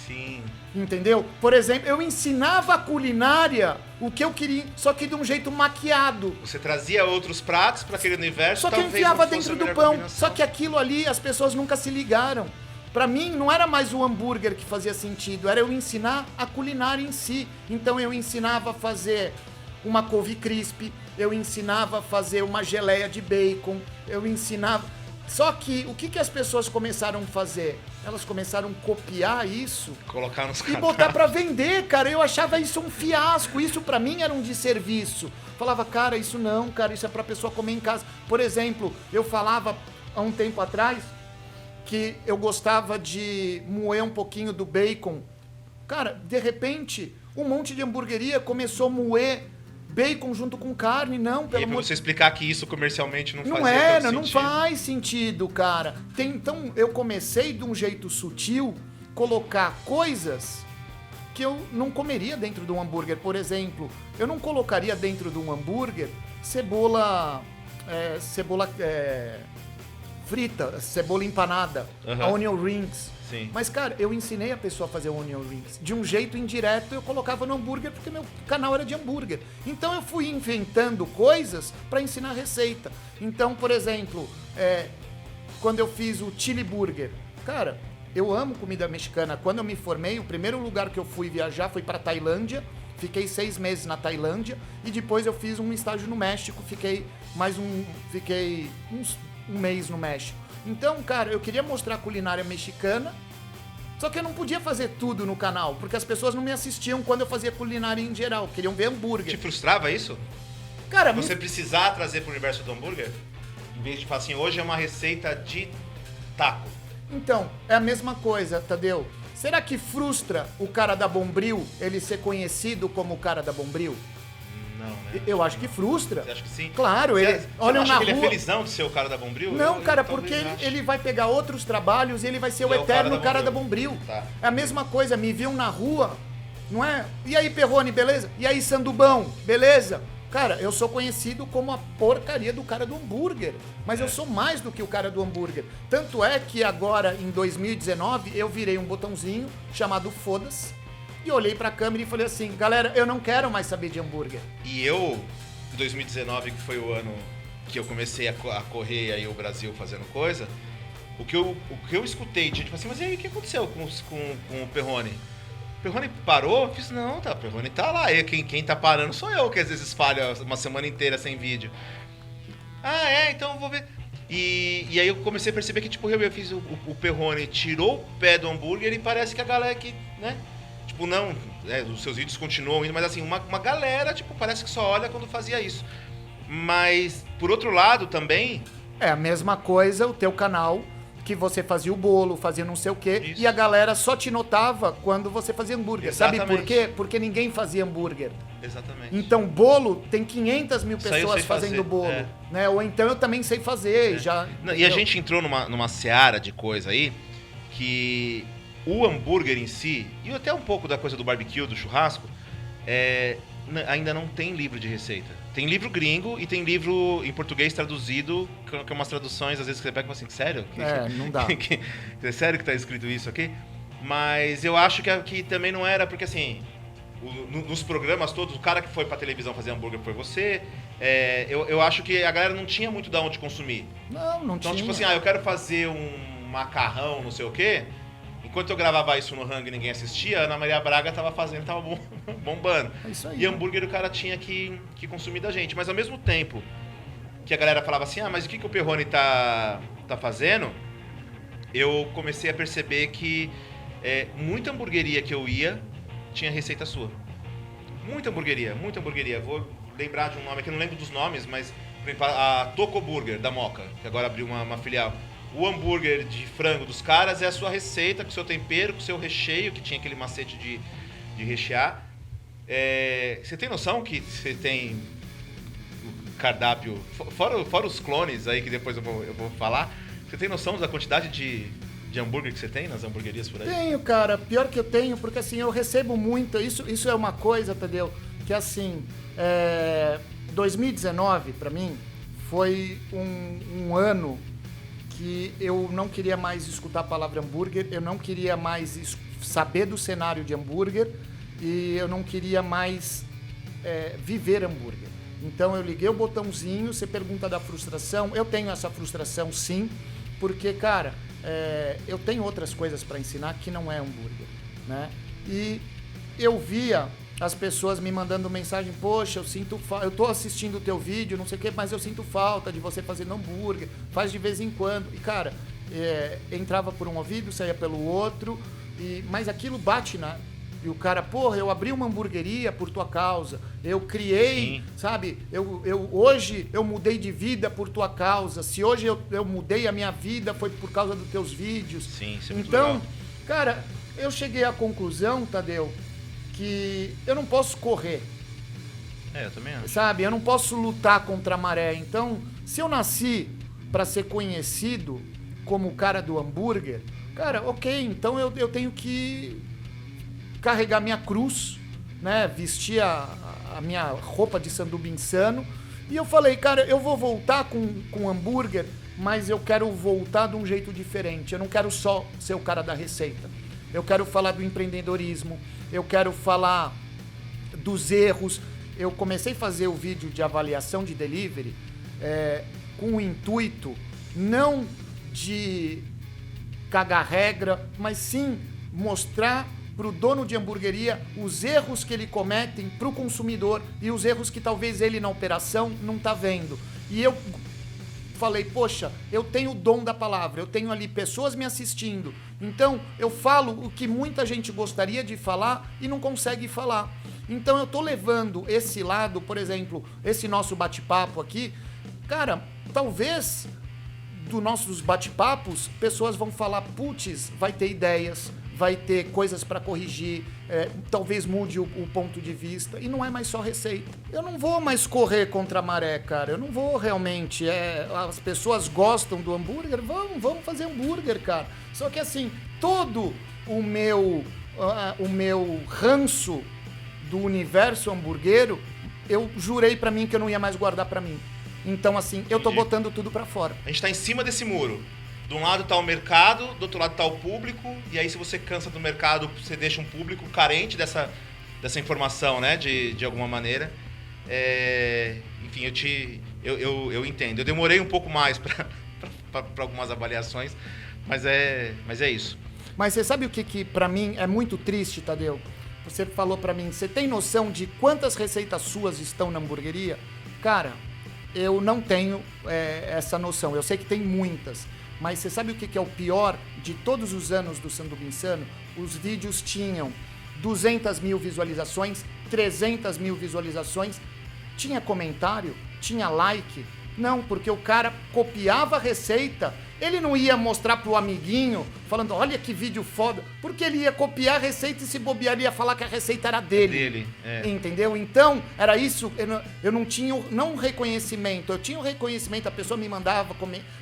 Sim. Entendeu? Por exemplo, eu ensinava a culinária o que eu queria, só que de um jeito maquiado. Você trazia outros pratos para aquele universo, só que eu enfiava dentro do pão. Só que aquilo ali as pessoas nunca se ligaram. Pra mim não era mais o hambúrguer que fazia sentido, era eu ensinar a culinária em si. Então eu ensinava a fazer uma couve crisp, eu ensinava a fazer uma geleia de bacon, eu ensinava... Só que o que as pessoas começaram a fazer? Elas começaram a copiar isso, colocar nos e botar pra vender, cara. Eu achava isso um fiasco, isso pra mim era um desserviço. Falava, cara, isso não, cara, isso é pra pessoa comer em casa. Por exemplo, eu falava há um tempo atrás que eu gostava de moer um pouquinho do bacon. Cara, de repente, um monte de hamburgueria começou a moer bacon junto com carne, não, pelo amor... E pra você explicar que isso comercialmente não fazia tanto sentido. Não faz sentido, cara. Então, eu comecei de um jeito sutil colocar coisas que eu não comeria dentro de um hambúrguer. Por exemplo, eu não colocaria dentro de um hambúrguer cebola frita, cebola empanada, onion rings. Sim. Mas, cara, eu ensinei a pessoa a fazer onion rings. De um jeito indireto, eu colocava no hambúrguer porque meu canal era de hambúrguer. Então, eu fui inventando coisas para ensinar receita. Então, por exemplo, quando eu fiz o Chili Burger. Cara, eu amo comida mexicana. Quando eu me formei, o primeiro lugar que eu fui viajar foi pra Tailândia. Fiquei 6 meses na Tailândia e depois eu fiz um estágio no México. Fiquei um mês no México. Então, cara, eu queria mostrar a culinária mexicana, só que eu não podia fazer tudo no canal, porque as pessoas não me assistiam quando eu fazia culinária em geral, queriam ver hambúrguer. Te frustrava isso? Cara, Você precisar trazer pro universo do hambúrguer? Em vez de falar assim, hoje é uma receita de taco. Então, é a mesma coisa, Tadeu. Será que frustra o cara da Bombril ele ser conhecido como o cara da Bombril? Não, né? Eu acho que frustra. Você acha que sim? Claro, Você olha não acha na que ele rua. é felizão de ser o cara da Bombril? Não, cara, talvez porque ache. ele vai pegar outros trabalhos e ele vai ser o Ele é o cara eterno da cara da Bombril. Bombril. Tá. É a mesma coisa, me viam na rua, não é? E aí, Perrone, beleza? E aí, Sandubão, beleza? Cara, eu sou conhecido como a porcaria do cara do hambúrguer. Mas eu sou mais do que o cara do hambúrguer. Tanto é que agora, em 2019, eu virei um botãozinho chamado Foda-se. E olhei pra câmera e falei assim, galera, eu não quero mais saber de hambúrguer. E eu, em 2019, que foi o ano que eu comecei a correr aí o Brasil fazendo coisa, o que eu escutei de gente falou assim, mas e aí, o que aconteceu com o Perrone? O Perrone parou? Eu fiz, não, tá, o Perrone tá lá. E quem tá parando sou eu, que às vezes falha uma semana inteira sem vídeo. Ah, é? Então eu vou ver. E aí eu comecei a perceber que, tipo, eu fiz o Perrone, tirou o pé do hambúrguer e parece que a galera que, né? Tipo, não, os seus vídeos continuam indo, mas assim, uma galera, tipo, parece que só olha quando fazia isso. Mas, por outro lado, também... É a mesma coisa o teu canal, que você fazia o bolo, fazia não sei o quê, Isso. e a galera só te notava quando você fazia hambúrguer. Sabe por Exatamente. quê? Porque ninguém fazia hambúrguer. Exatamente. Então, bolo, tem 500 mil Isso aí eu pessoas sei fazendo fazer, bolo. é. Né? Ou então eu também sei fazer. E já, Não, e a entendeu? gente entrou numa seara de coisa aí que o hambúrguer em si, e até um pouco da coisa do barbecue, do churrasco, ainda não tem livro de receita. Tem livro gringo e tem livro em português traduzido, que é umas traduções, às vezes que você pega e fala assim, sério? Não dá. É sério que tá escrito isso aqui? Mas eu acho que aqui também não era, porque assim, nos programas todos, o cara que foi pra televisão fazer hambúrguer foi você. Eu acho que a galera não tinha muito da onde consumir. Não Então, tinha. tipo assim, eu quero fazer um macarrão, não sei o quê. Enquanto eu gravava isso no Hang e ninguém assistia, a Ana Maria Braga tava fazendo, tava bombando. É isso aí. E hambúrguer o cara tinha que consumir da gente. Mas ao mesmo tempo que a galera falava assim, mas o que o Perrone tá fazendo? Eu comecei a perceber que muita hamburgueria que eu ia tinha receita sua. Muita hamburgueria. Vou lembrar de um nome aqui, eu não lembro dos nomes, mas por exemplo, a Toco Burger da Moca, que agora abriu uma filial. O hambúrguer de frango dos caras é a sua receita, com o seu tempero, com o seu recheio, que tinha aquele macete de rechear. Você tem noção que você tem o cardápio, fora os clones aí, que depois eu vou falar, você tem noção da quantidade de hambúrguer que você tem nas hamburguerias por aí? Tenho, cara. Pior que eu tenho, porque assim, eu recebo muito. Isso é uma coisa, Tadeu, que assim, 2019, pra mim, foi um ano que eu não queria mais escutar a palavra hambúrguer, eu não queria mais saber do cenário de hambúrguer e eu não queria mais viver hambúrguer. Então eu liguei o botãozinho, você pergunta da frustração, eu tenho essa frustração sim, porque, cara, eu tenho outras coisas para ensinar que não é hambúrguer, né? E eu via as pessoas me mandando mensagem, poxa, eu tô assistindo o teu vídeo, não sei o que, mas eu sinto falta de você fazendo hambúrguer, faz de vez em quando. E, cara, entrava por um ouvido, saía pelo outro, mas aquilo bate e o cara, porra, eu abri uma hamburgueria por tua causa, eu criei, sabe, hoje eu mudei de vida por tua causa, se hoje eu mudei a minha vida foi por causa dos teus vídeos. Sim, isso é muito então, legal. cara, eu cheguei à conclusão, Tadeu, que eu não posso correr, Eu também acho. sabe? Eu não posso lutar contra a maré. Então, se eu nasci para ser conhecido como o cara do hambúrguer, cara, ok, então eu tenho que carregar minha cruz, né? Vestir a minha roupa de sanduba insano. E eu falei, cara, eu vou voltar com hambúrguer, mas eu quero voltar de um jeito diferente. Eu não quero só ser o cara da receita. Eu quero falar do empreendedorismo, eu quero falar dos erros. Eu comecei a fazer o vídeo de avaliação de delivery com o intuito não de cagar regra, mas sim mostrar pro dono de hamburgueria os erros que ele comete pro consumidor e os erros que talvez ele na operação não tá vendo. E eu falei, poxa, eu tenho o dom da palavra, eu tenho ali pessoas me assistindo, então eu falo o que muita gente gostaria de falar e não consegue falar. Então eu tô levando esse lado, por exemplo, esse nosso bate-papo aqui, cara, talvez dos nossos bate-papos, pessoas vão falar, putz, vai ter ideias, vai ter coisas para corrigir, talvez mude o ponto de vista, e não é mais só receita. Eu não vou mais correr contra a maré, cara, eu não vou realmente, as pessoas gostam do hambúrguer, vamos fazer hambúrguer, cara. Só que assim, todo o meu ranço do universo hamburguero, eu jurei pra mim que eu não ia mais guardar pra mim. Então assim, eu tô botando tudo pra fora. A gente tá em cima desse muro. De um lado tá o mercado, do outro lado tá o público, e aí se você cansa do mercado, você deixa um público carente dessa informação, né, de alguma maneira. Enfim, eu entendo. Eu demorei um pouco mais para algumas avaliações, mas é isso. Mas você sabe o que pra mim é muito triste, Tadeu? Você falou pra mim, você tem noção de quantas receitas suas estão na hamburgueria? Cara, eu não tenho essa noção. Eu sei que tem muitas. Mas você sabe o que é o pior de todos os anos do Sanduba Insano? Os vídeos tinham 200 mil visualizações, 300 mil visualizações. Tinha comentário? Tinha like? Não, porque o cara copiava a receita. Ele não ia mostrar pro amiguinho, falando, olha que vídeo foda. Porque ele ia copiar a receita e se bobear, ele ia falar que a receita era dele. Entendeu? Então, era isso. Eu não tinha não reconhecimento. Eu tinha o reconhecimento, a pessoa me mandava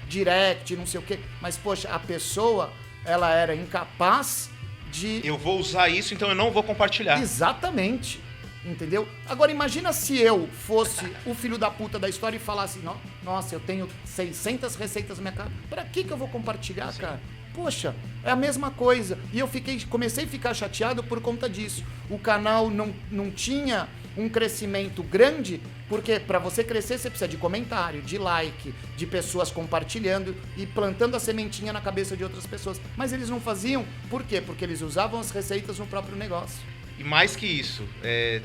direct, não sei o quê. Mas, poxa, a pessoa, ela era incapaz de... Eu vou usar isso, então eu não vou compartilhar. Exatamente. Entendeu? Agora imagina se eu fosse o filho da puta da história e falasse, nossa, eu tenho 600 receitas na minha casa, pra que eu vou compartilhar, cara? Poxa, é a mesma coisa. E eu comecei a ficar chateado por conta disso. O canal não tinha um crescimento grande, porque pra você crescer você precisa de comentário, de like, de pessoas compartilhando e plantando a sementinha na cabeça de outras pessoas. Mas eles não faziam, por quê? Porque eles usavam as receitas no próprio negócio. E mais que isso,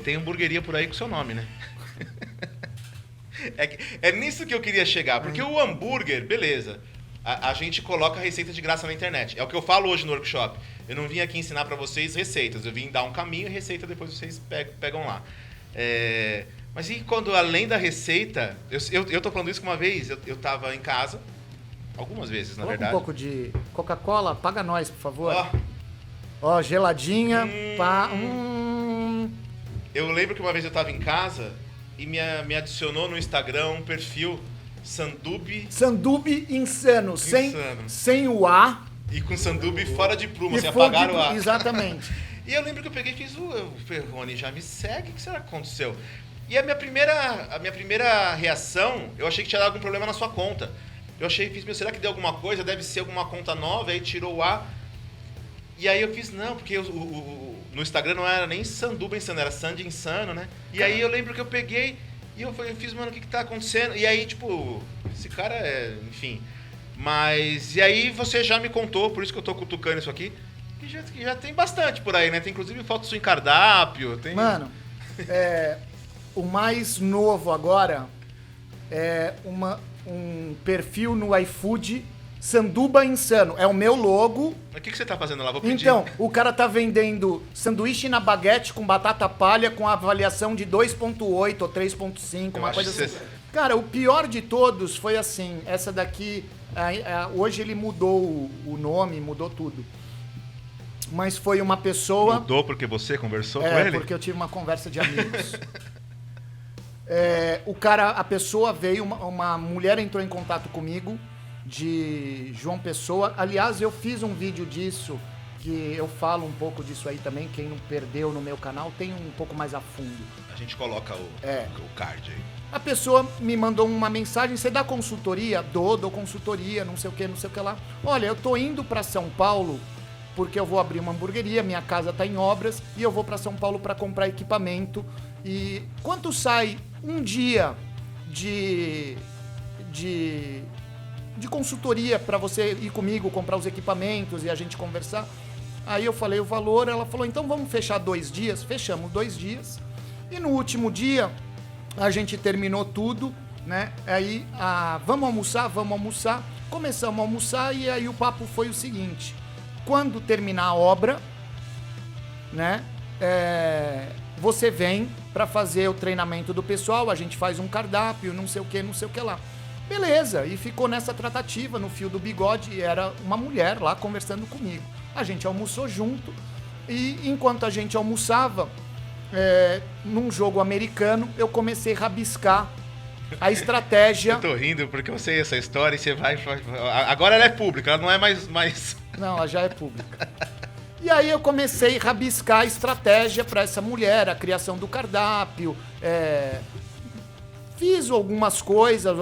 tem hamburgueria por aí com seu nome, né? É nisso que eu queria chegar, porque o hambúrguer, beleza, a gente coloca receita de graça na internet. É o que eu falo hoje no workshop. Eu não vim aqui ensinar pra vocês receitas, eu vim dar um caminho e receita depois vocês pegam lá. Mas e quando além da receita, eu tô falando isso que uma vez, eu tava em casa, algumas vezes na verdade. Um pouco de Coca-Cola, paga nós, por favor. Ó, geladinha, Eu lembro que uma vez eu tava em casa e me adicionou no Instagram um perfil Sanduba Insano, sem o A. E com Sanduba fora de pluma, se apagaram o A. Exatamente. E eu lembro que eu peguei e fiz, o Ferrone já me segue, o que será que aconteceu? E a minha primeira reação, eu achei que tinha dado algum problema na sua conta. Eu fiz, será que deu alguma coisa? Deve ser alguma conta nova, aí tirou o A. E aí eu fiz, não, porque no Instagram não era nem Sanduba Insano, era Sandy Insano, né? E aí eu lembro que eu peguei e eu fiz, mano, o que tá acontecendo? E aí, tipo, esse cara enfim. Mas, e aí você já me contou, por isso que eu tô cutucando isso aqui, que já tem bastante por aí, né? Tem inclusive foto sua em cardápio, tem... Mano, o mais novo agora é um perfil no iFood, Sanduba Insano. É o meu logo. Mas o que você tá fazendo lá? Vou pedir. Então, o cara tá vendendo sanduíche na baguete com batata palha com avaliação de 2.8 ou 3.5, uma coisa assim. Cara, o pior de todos foi assim, essa daqui, hoje ele mudou o nome, mudou tudo. Mas foi uma pessoa... Mudou porque você conversou com ele? Porque eu tive uma conversa de amigos. A pessoa veio, uma mulher entrou em contato comigo, de João Pessoa. Aliás, eu fiz um vídeo disso, que eu falo um pouco disso aí também. Quem não perdeu no meu canal, tem um pouco mais a fundo. A gente coloca o card aí. A pessoa me mandou uma mensagem, você dá consultoria? Dou consultoria, não sei o que lá. Olha, eu tô indo pra São Paulo, porque eu vou abrir uma hamburgueria, minha casa tá em obras, e eu vou pra São Paulo pra comprar equipamento. E quanto sai um dia de de consultoria para você ir comigo, comprar os equipamentos e a gente conversar. Aí eu falei o valor, ela falou, então vamos fechar 2 dias? Fechamos 2 dias. E no último dia, a gente terminou tudo, né? Aí, vamos almoçar. Começamos a almoçar e aí o papo foi o seguinte. Quando terminar a obra, né? Você vem para fazer o treinamento do pessoal, a gente faz um cardápio, não sei o que lá. Beleza, e ficou nessa tratativa, no fio do bigode, era uma mulher lá conversando comigo. A gente almoçou junto e enquanto a gente almoçava, num jogo americano, eu comecei a rabiscar a estratégia. Eu tô rindo porque eu sei essa história e você vai... Agora ela é pública, ela não é mais... Não, ela já é pública. E aí eu comecei a rabiscar a estratégia para essa mulher, a criação do cardápio, fiz algumas coisas,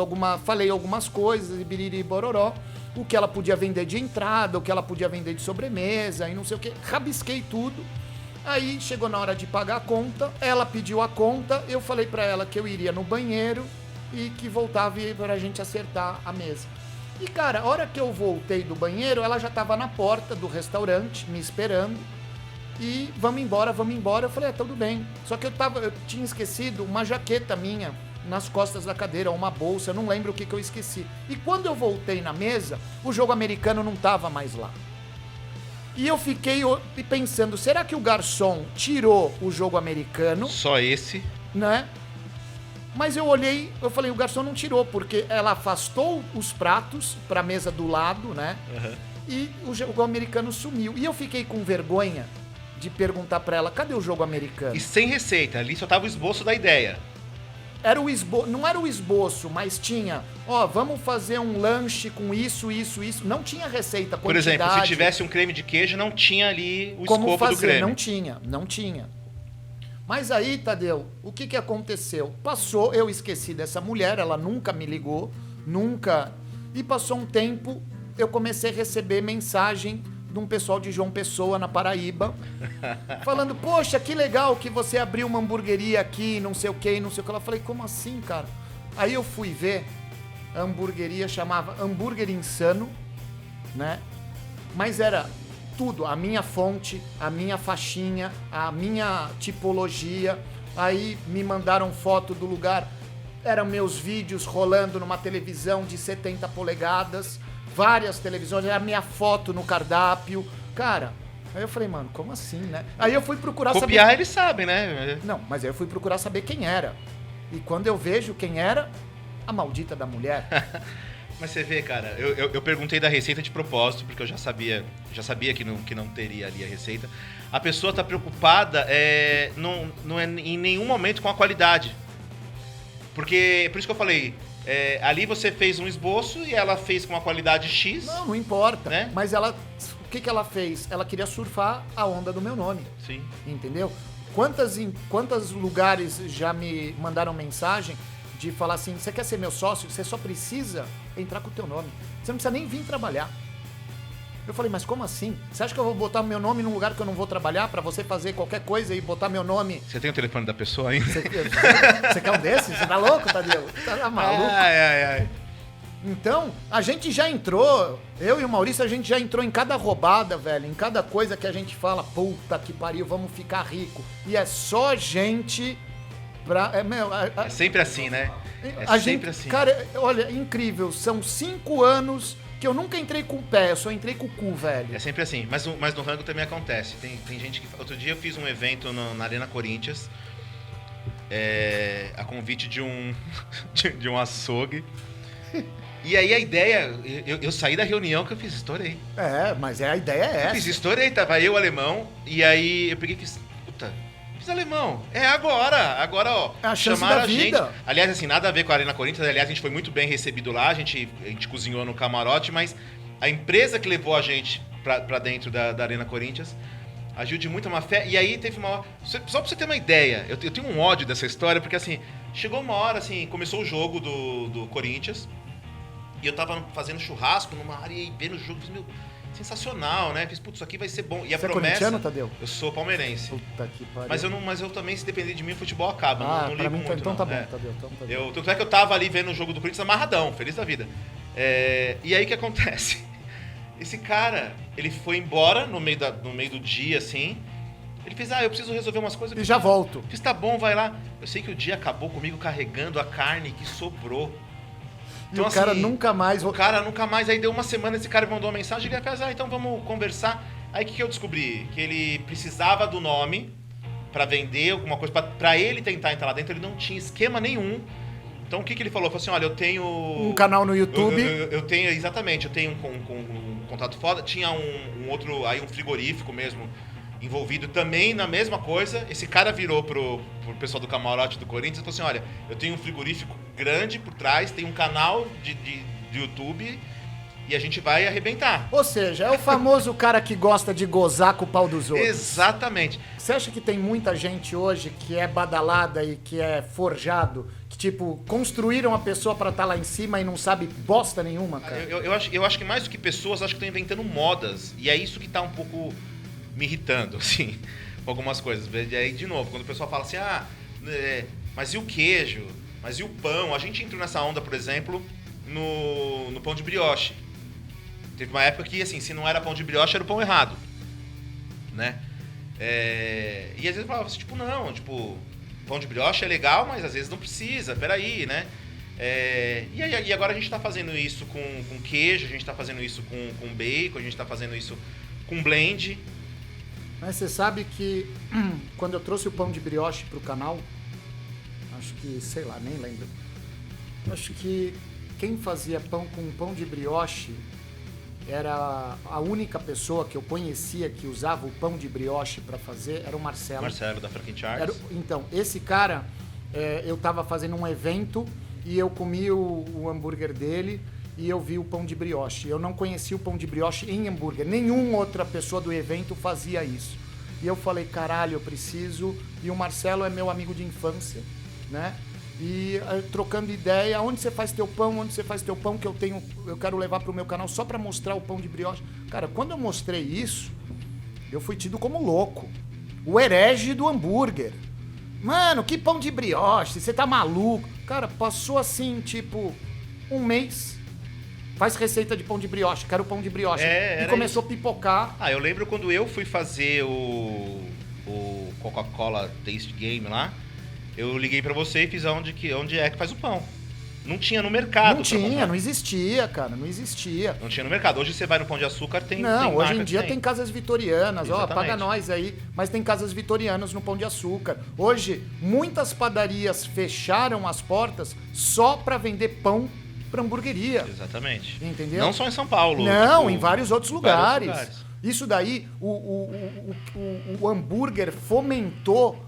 falei algumas coisas, e biriri bororó, o que ela podia vender de entrada, o que ela podia vender de sobremesa e não sei o que, rabisquei tudo. Aí chegou na hora de pagar a conta, ela pediu a conta, eu falei pra ela que eu iria no banheiro e que voltava pra gente acertar a mesa. E cara, a hora que eu voltei do banheiro, ela já tava na porta do restaurante, me esperando. E vamos embora. Eu falei, tudo bem. Só que eu tinha esquecido uma jaqueta minha nas costas da cadeira, uma bolsa, eu não lembro o que eu esqueci. E quando eu voltei na mesa, o jogo americano não tava mais lá. E eu fiquei pensando, será que o garçom tirou o jogo americano? Só esse? Né? Mas eu olhei, eu falei, o garçom não tirou, porque ela afastou os pratos pra mesa do lado, né? Uhum. E o jogo americano sumiu. E eu fiquei com vergonha de perguntar pra ela, cadê o jogo americano? E sem receita, ali só tava o esboço da ideia. Não era o esboço, mas tinha, vamos fazer um lanche com isso. Não tinha receita, quantidade. Por exemplo, se tivesse um creme de queijo, não tinha ali o como escopo fazer, do creme. Não tinha. Mas aí, Tadeu, o que aconteceu? Passou, eu esqueci dessa mulher, ela nunca me ligou, nunca. E passou um tempo, eu comecei a receber mensagem de um pessoal de João Pessoa, na Paraíba, falando, poxa, que legal que você abriu uma hamburgueria aqui, não sei o que. Eu falei, como assim, cara? Aí eu fui ver, a hamburgueria chamava Hambúrguer Insano, né? Mas era tudo, a minha fonte, a minha faixinha, a minha tipologia. Aí me mandaram foto do lugar, eram meus vídeos rolando numa televisão de 70 polegadas, várias televisões, era a minha foto no cardápio. Cara, aí eu falei, mano, como assim, né? Aí eu fui procurar saber... Copiar eles sabem, né? Não, mas aí eu fui procurar saber quem era. E quando eu vejo quem era, a maldita da mulher. Mas você vê, cara, eu perguntei da receita de propósito, porque eu já sabia que não teria ali a receita. A pessoa tá preocupada não é em nenhum momento com a qualidade. Porque, por isso que eu falei, ali você fez um esboço e ela fez com uma qualidade X. Não importa, né? Mas ela, o que ela fez? Ela queria surfar a onda do meu nome. Sim. Entendeu? Quantos lugares já me mandaram mensagem de falar assim, você quer ser meu sócio? Você só precisa entrar com o teu nome. Você não precisa nem vir trabalhar. Eu falei, mas como assim? Você acha que eu vou botar meu nome num lugar que eu não vou trabalhar pra você fazer qualquer coisa e botar meu nome? Você tem o telefone da pessoa ainda? Você quer um desses? Você tá louco, Tadeu? Tá maluco? Ai. Então, a gente já entrou, eu e o Maurício, a gente já entrou em cada roubada, velho, em cada coisa que a gente fala, puta que pariu, vamos ficar rico. E é só gente pra... É sempre assim, né? Sempre assim. Cara, olha, incrível, são 5 anos que eu nunca entrei com o pé, eu só entrei com o cu, velho. É sempre assim, mas no rango também acontece. Tem gente que... Outro dia eu fiz um evento na Arena Corinthians, a convite de um açougue. E aí a ideia, eu saí da reunião que eu fiz, estourei. Mas a ideia é essa. Fiz, estourei, tava eu, alemão, e aí eu peguei e fiz, fiz alemão, agora ó, é a chance chamaram da vida. Gente. Aliás, assim, nada a ver com a Arena Corinthians, aliás, a gente foi muito bem recebido lá, a gente cozinhou no camarote, mas a empresa que levou a gente pra dentro da Arena Corinthians agiu de muita má fé, e aí teve uma hora, só pra você ter uma ideia, eu tenho um ódio dessa história, porque assim, chegou uma hora, assim, começou o jogo do Corinthians, e eu tava fazendo churrasco numa área e vendo o jogo, fiz, meu, sensacional, né? Fiz, putz, isso aqui vai ser bom. E a Você promessa... é corintiano, Tadeu? Eu sou palmeirense. Puta que pariu. Mas eu também, se depender de mim, o futebol acaba. Não ligo muito, então não. Tá bom, Tadeu. Tanto é que eu tava ali vendo o jogo do Corinthians amarradão, feliz da vida. E aí o que acontece? Esse cara, ele foi embora no meio do dia, assim. Ele fez, eu preciso resolver umas coisas. E já volto. Fiz, tá bom, vai lá. Eu sei que o dia acabou comigo carregando a carne que sobrou. Então, o cara nunca mais... O cara nunca mais. Aí deu uma semana, esse cara me mandou uma mensagem. Ele fez, então vamos conversar. Aí o que eu descobri? Que ele precisava do nome pra vender alguma coisa, pra ele tentar entrar lá dentro. Ele não tinha esquema nenhum. Então o que ele falou? Ele falou assim, olha, eu tenho... Um canal no YouTube. Eu tenho, exatamente, eu tenho um contato foda. Tinha um outro, aí um frigorífico mesmo, envolvido também na mesma coisa. Esse cara virou pro pessoal do camarote do Corinthians e falou assim, olha, eu tenho um frigorífico grande por trás, tem um canal de YouTube e a gente vai arrebentar. Ou seja, é o famoso cara que gosta de gozar com o pau dos outros. Exatamente. Você acha que tem muita gente hoje que é badalada e que é forjado, que tipo, construíram a pessoa pra estar lá em cima e não sabe bosta nenhuma, cara? Eu acho que mais do que pessoas, acho que estão inventando modas. E é isso que tá um pouco me irritando, assim, com algumas coisas. E aí, de novo, quando o pessoal fala assim, mas e o queijo? Mas e o pão? A gente entrou nessa onda, por exemplo, no pão de brioche. Teve uma época que, assim, se não era pão de brioche, era o pão errado, né? E às vezes eu falava assim, tipo, não, tipo, pão de brioche é legal, mas às vezes não precisa, peraí, né? E agora a gente tá fazendo isso com queijo, a gente tá fazendo isso com bacon, a gente tá fazendo isso com blend. Mas você sabe que quando eu trouxe o pão de brioche pro canal, acho que, sei lá, nem lembro. Acho que quem fazia pão de brioche era a única pessoa que eu conhecia que usava o pão de brioche para fazer, era o Marcelo. Marcelo, da Franklin Charles. Então, esse cara, eu tava fazendo um evento e eu comi o hambúrguer dele e eu vi o pão de brioche. Eu não conhecia o pão de brioche em hambúrguer. Nenhuma outra pessoa do evento fazia isso. E eu falei, caralho, eu preciso... E o Marcelo é meu amigo de infância, né? E trocando ideia, onde você faz teu pão, que eu quero levar pro meu canal só pra mostrar o pão de brioche. Cara, quando eu mostrei isso, eu fui tido como louco. O herege do hambúrguer. Mano, que pão de brioche, você tá maluco? Cara, passou assim, tipo, um mês, faz receita de pão de brioche, quero pão de brioche. E começou a pipocar. Eu lembro quando eu fui fazer o Coca-Cola Taste Game lá, eu liguei pra você e fiz onde é que faz o pão. Não tinha no mercado. Não tinha, não existia, cara, não existia. Não tinha no mercado. Hoje você vai no Pão de Açúcar, tem Não, hoje em dia tem casas vitorianas, Exatamente. Paga nós aí, mas tem casas vitorianas no Pão de Açúcar. Hoje, muitas padarias fecharam as portas só pra vender pão pra hamburgueria. Exatamente. Entendeu? Não só em São Paulo. Não, em vários outros lugares. Vários lugares. Isso daí, o hambúrguer fomentou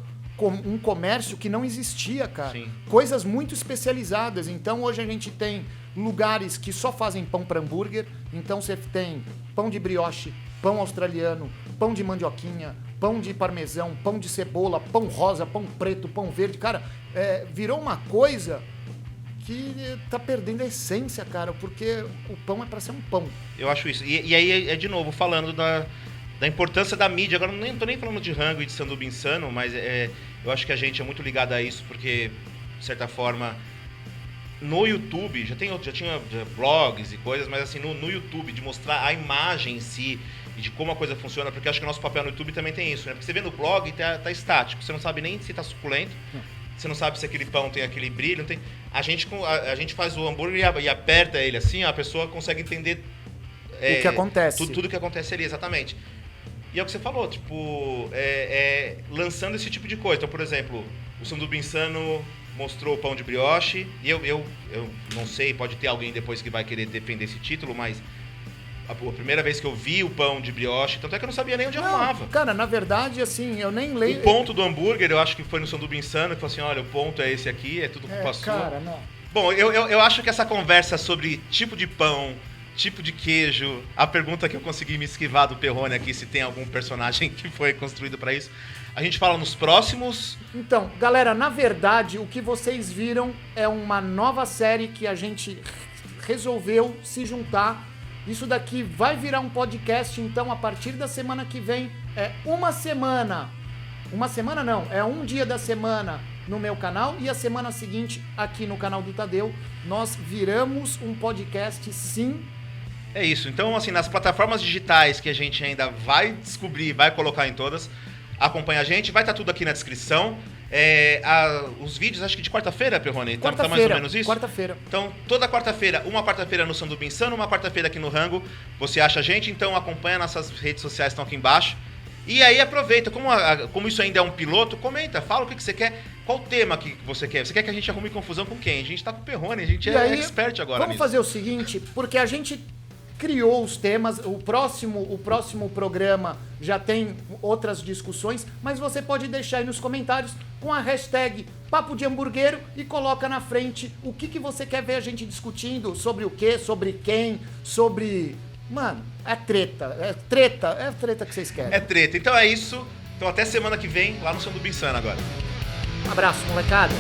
um comércio que não existia, cara. Sim. Coisas muito especializadas. Então, hoje a gente tem lugares que só fazem pão para hambúrguer. Então, você tem pão de brioche, pão australiano, pão de mandioquinha, pão de parmesão, pão de cebola, pão rosa, pão preto, pão verde. Cara, virou uma coisa que tá perdendo a essência, cara, porque o pão é para ser um pão. Eu acho isso. E aí, de novo, falando da importância da mídia. Agora, não tô nem falando de rango e de sanduba insano, mas eu acho que a gente é muito ligado a isso, porque, de certa forma, no YouTube, já tinha blogs e coisas, mas assim, no YouTube, de mostrar a imagem em si e de como a coisa funciona, porque acho que o nosso papel no YouTube também tem isso, né? Porque você vê no blog, tá estático, você não sabe nem se tá suculento, você não sabe se aquele pão tem aquele brilho, não tem... A gente faz o hambúrguer e aperta ele assim, a pessoa consegue entender o que acontece. Tudo que acontece ali, exatamente. E é o que você falou, tipo, lançando esse tipo de coisa. Então, por exemplo, o Sanduba Insano mostrou o pão de brioche, e eu não sei, pode ter alguém depois que vai querer defender esse título, mas a primeira vez que eu vi o pão de brioche, tanto é que eu não sabia nem onde arrumava. Cara, na verdade, assim, eu nem leio... O ponto do hambúrguer, eu acho que foi no Sanduba Insano, que falou assim, olha, o ponto é esse aqui, é tudo culpa sua. Cara, não. Bom, eu acho que essa conversa sobre tipo de pão, tipo de queijo, a pergunta que eu consegui me esquivar do Perrone aqui, se tem algum personagem que foi construído pra isso, a gente fala nos próximos. Então, galera, na verdade, o que vocês viram é uma nova série que a gente resolveu se juntar. Isso daqui vai virar um podcast, então a partir da semana que vem é uma semana Uma semana não, é um dia da semana no meu canal e a semana seguinte aqui no canal do Tadeu. Nós viramos um podcast, sim. É isso. Então, assim, nas plataformas digitais que a gente ainda vai descobrir, vai colocar em todas, acompanha a gente, vai estar tudo aqui na descrição. Os vídeos, acho que de quarta-feira, Perrone? Tá mais ou menos isso? Quarta-feira. Então, toda quarta-feira, uma quarta-feira no Sanduba Insano, uma quarta-feira aqui no Rango, você acha a gente, então acompanha, nossas redes sociais estão aqui embaixo. E aí aproveita, como isso ainda é um piloto, comenta, fala o que você quer, qual tema que você quer. Você quer que a gente arrume confusão com quem? A gente tá com o Perrone, a gente é expert agora vamos nisso. Fazer o seguinte, porque a gente criou os temas, o próximo programa já tem outras discussões, mas você pode deixar aí nos comentários com a hashtag Papo de Hamburguero e coloca na frente o que você quer ver a gente discutindo, sobre o quê, sobre quem, sobre... Mano, é treta que vocês querem. É treta, então é isso. Então até semana que vem, lá no Sanduba Insano agora. Um abraço, molecada.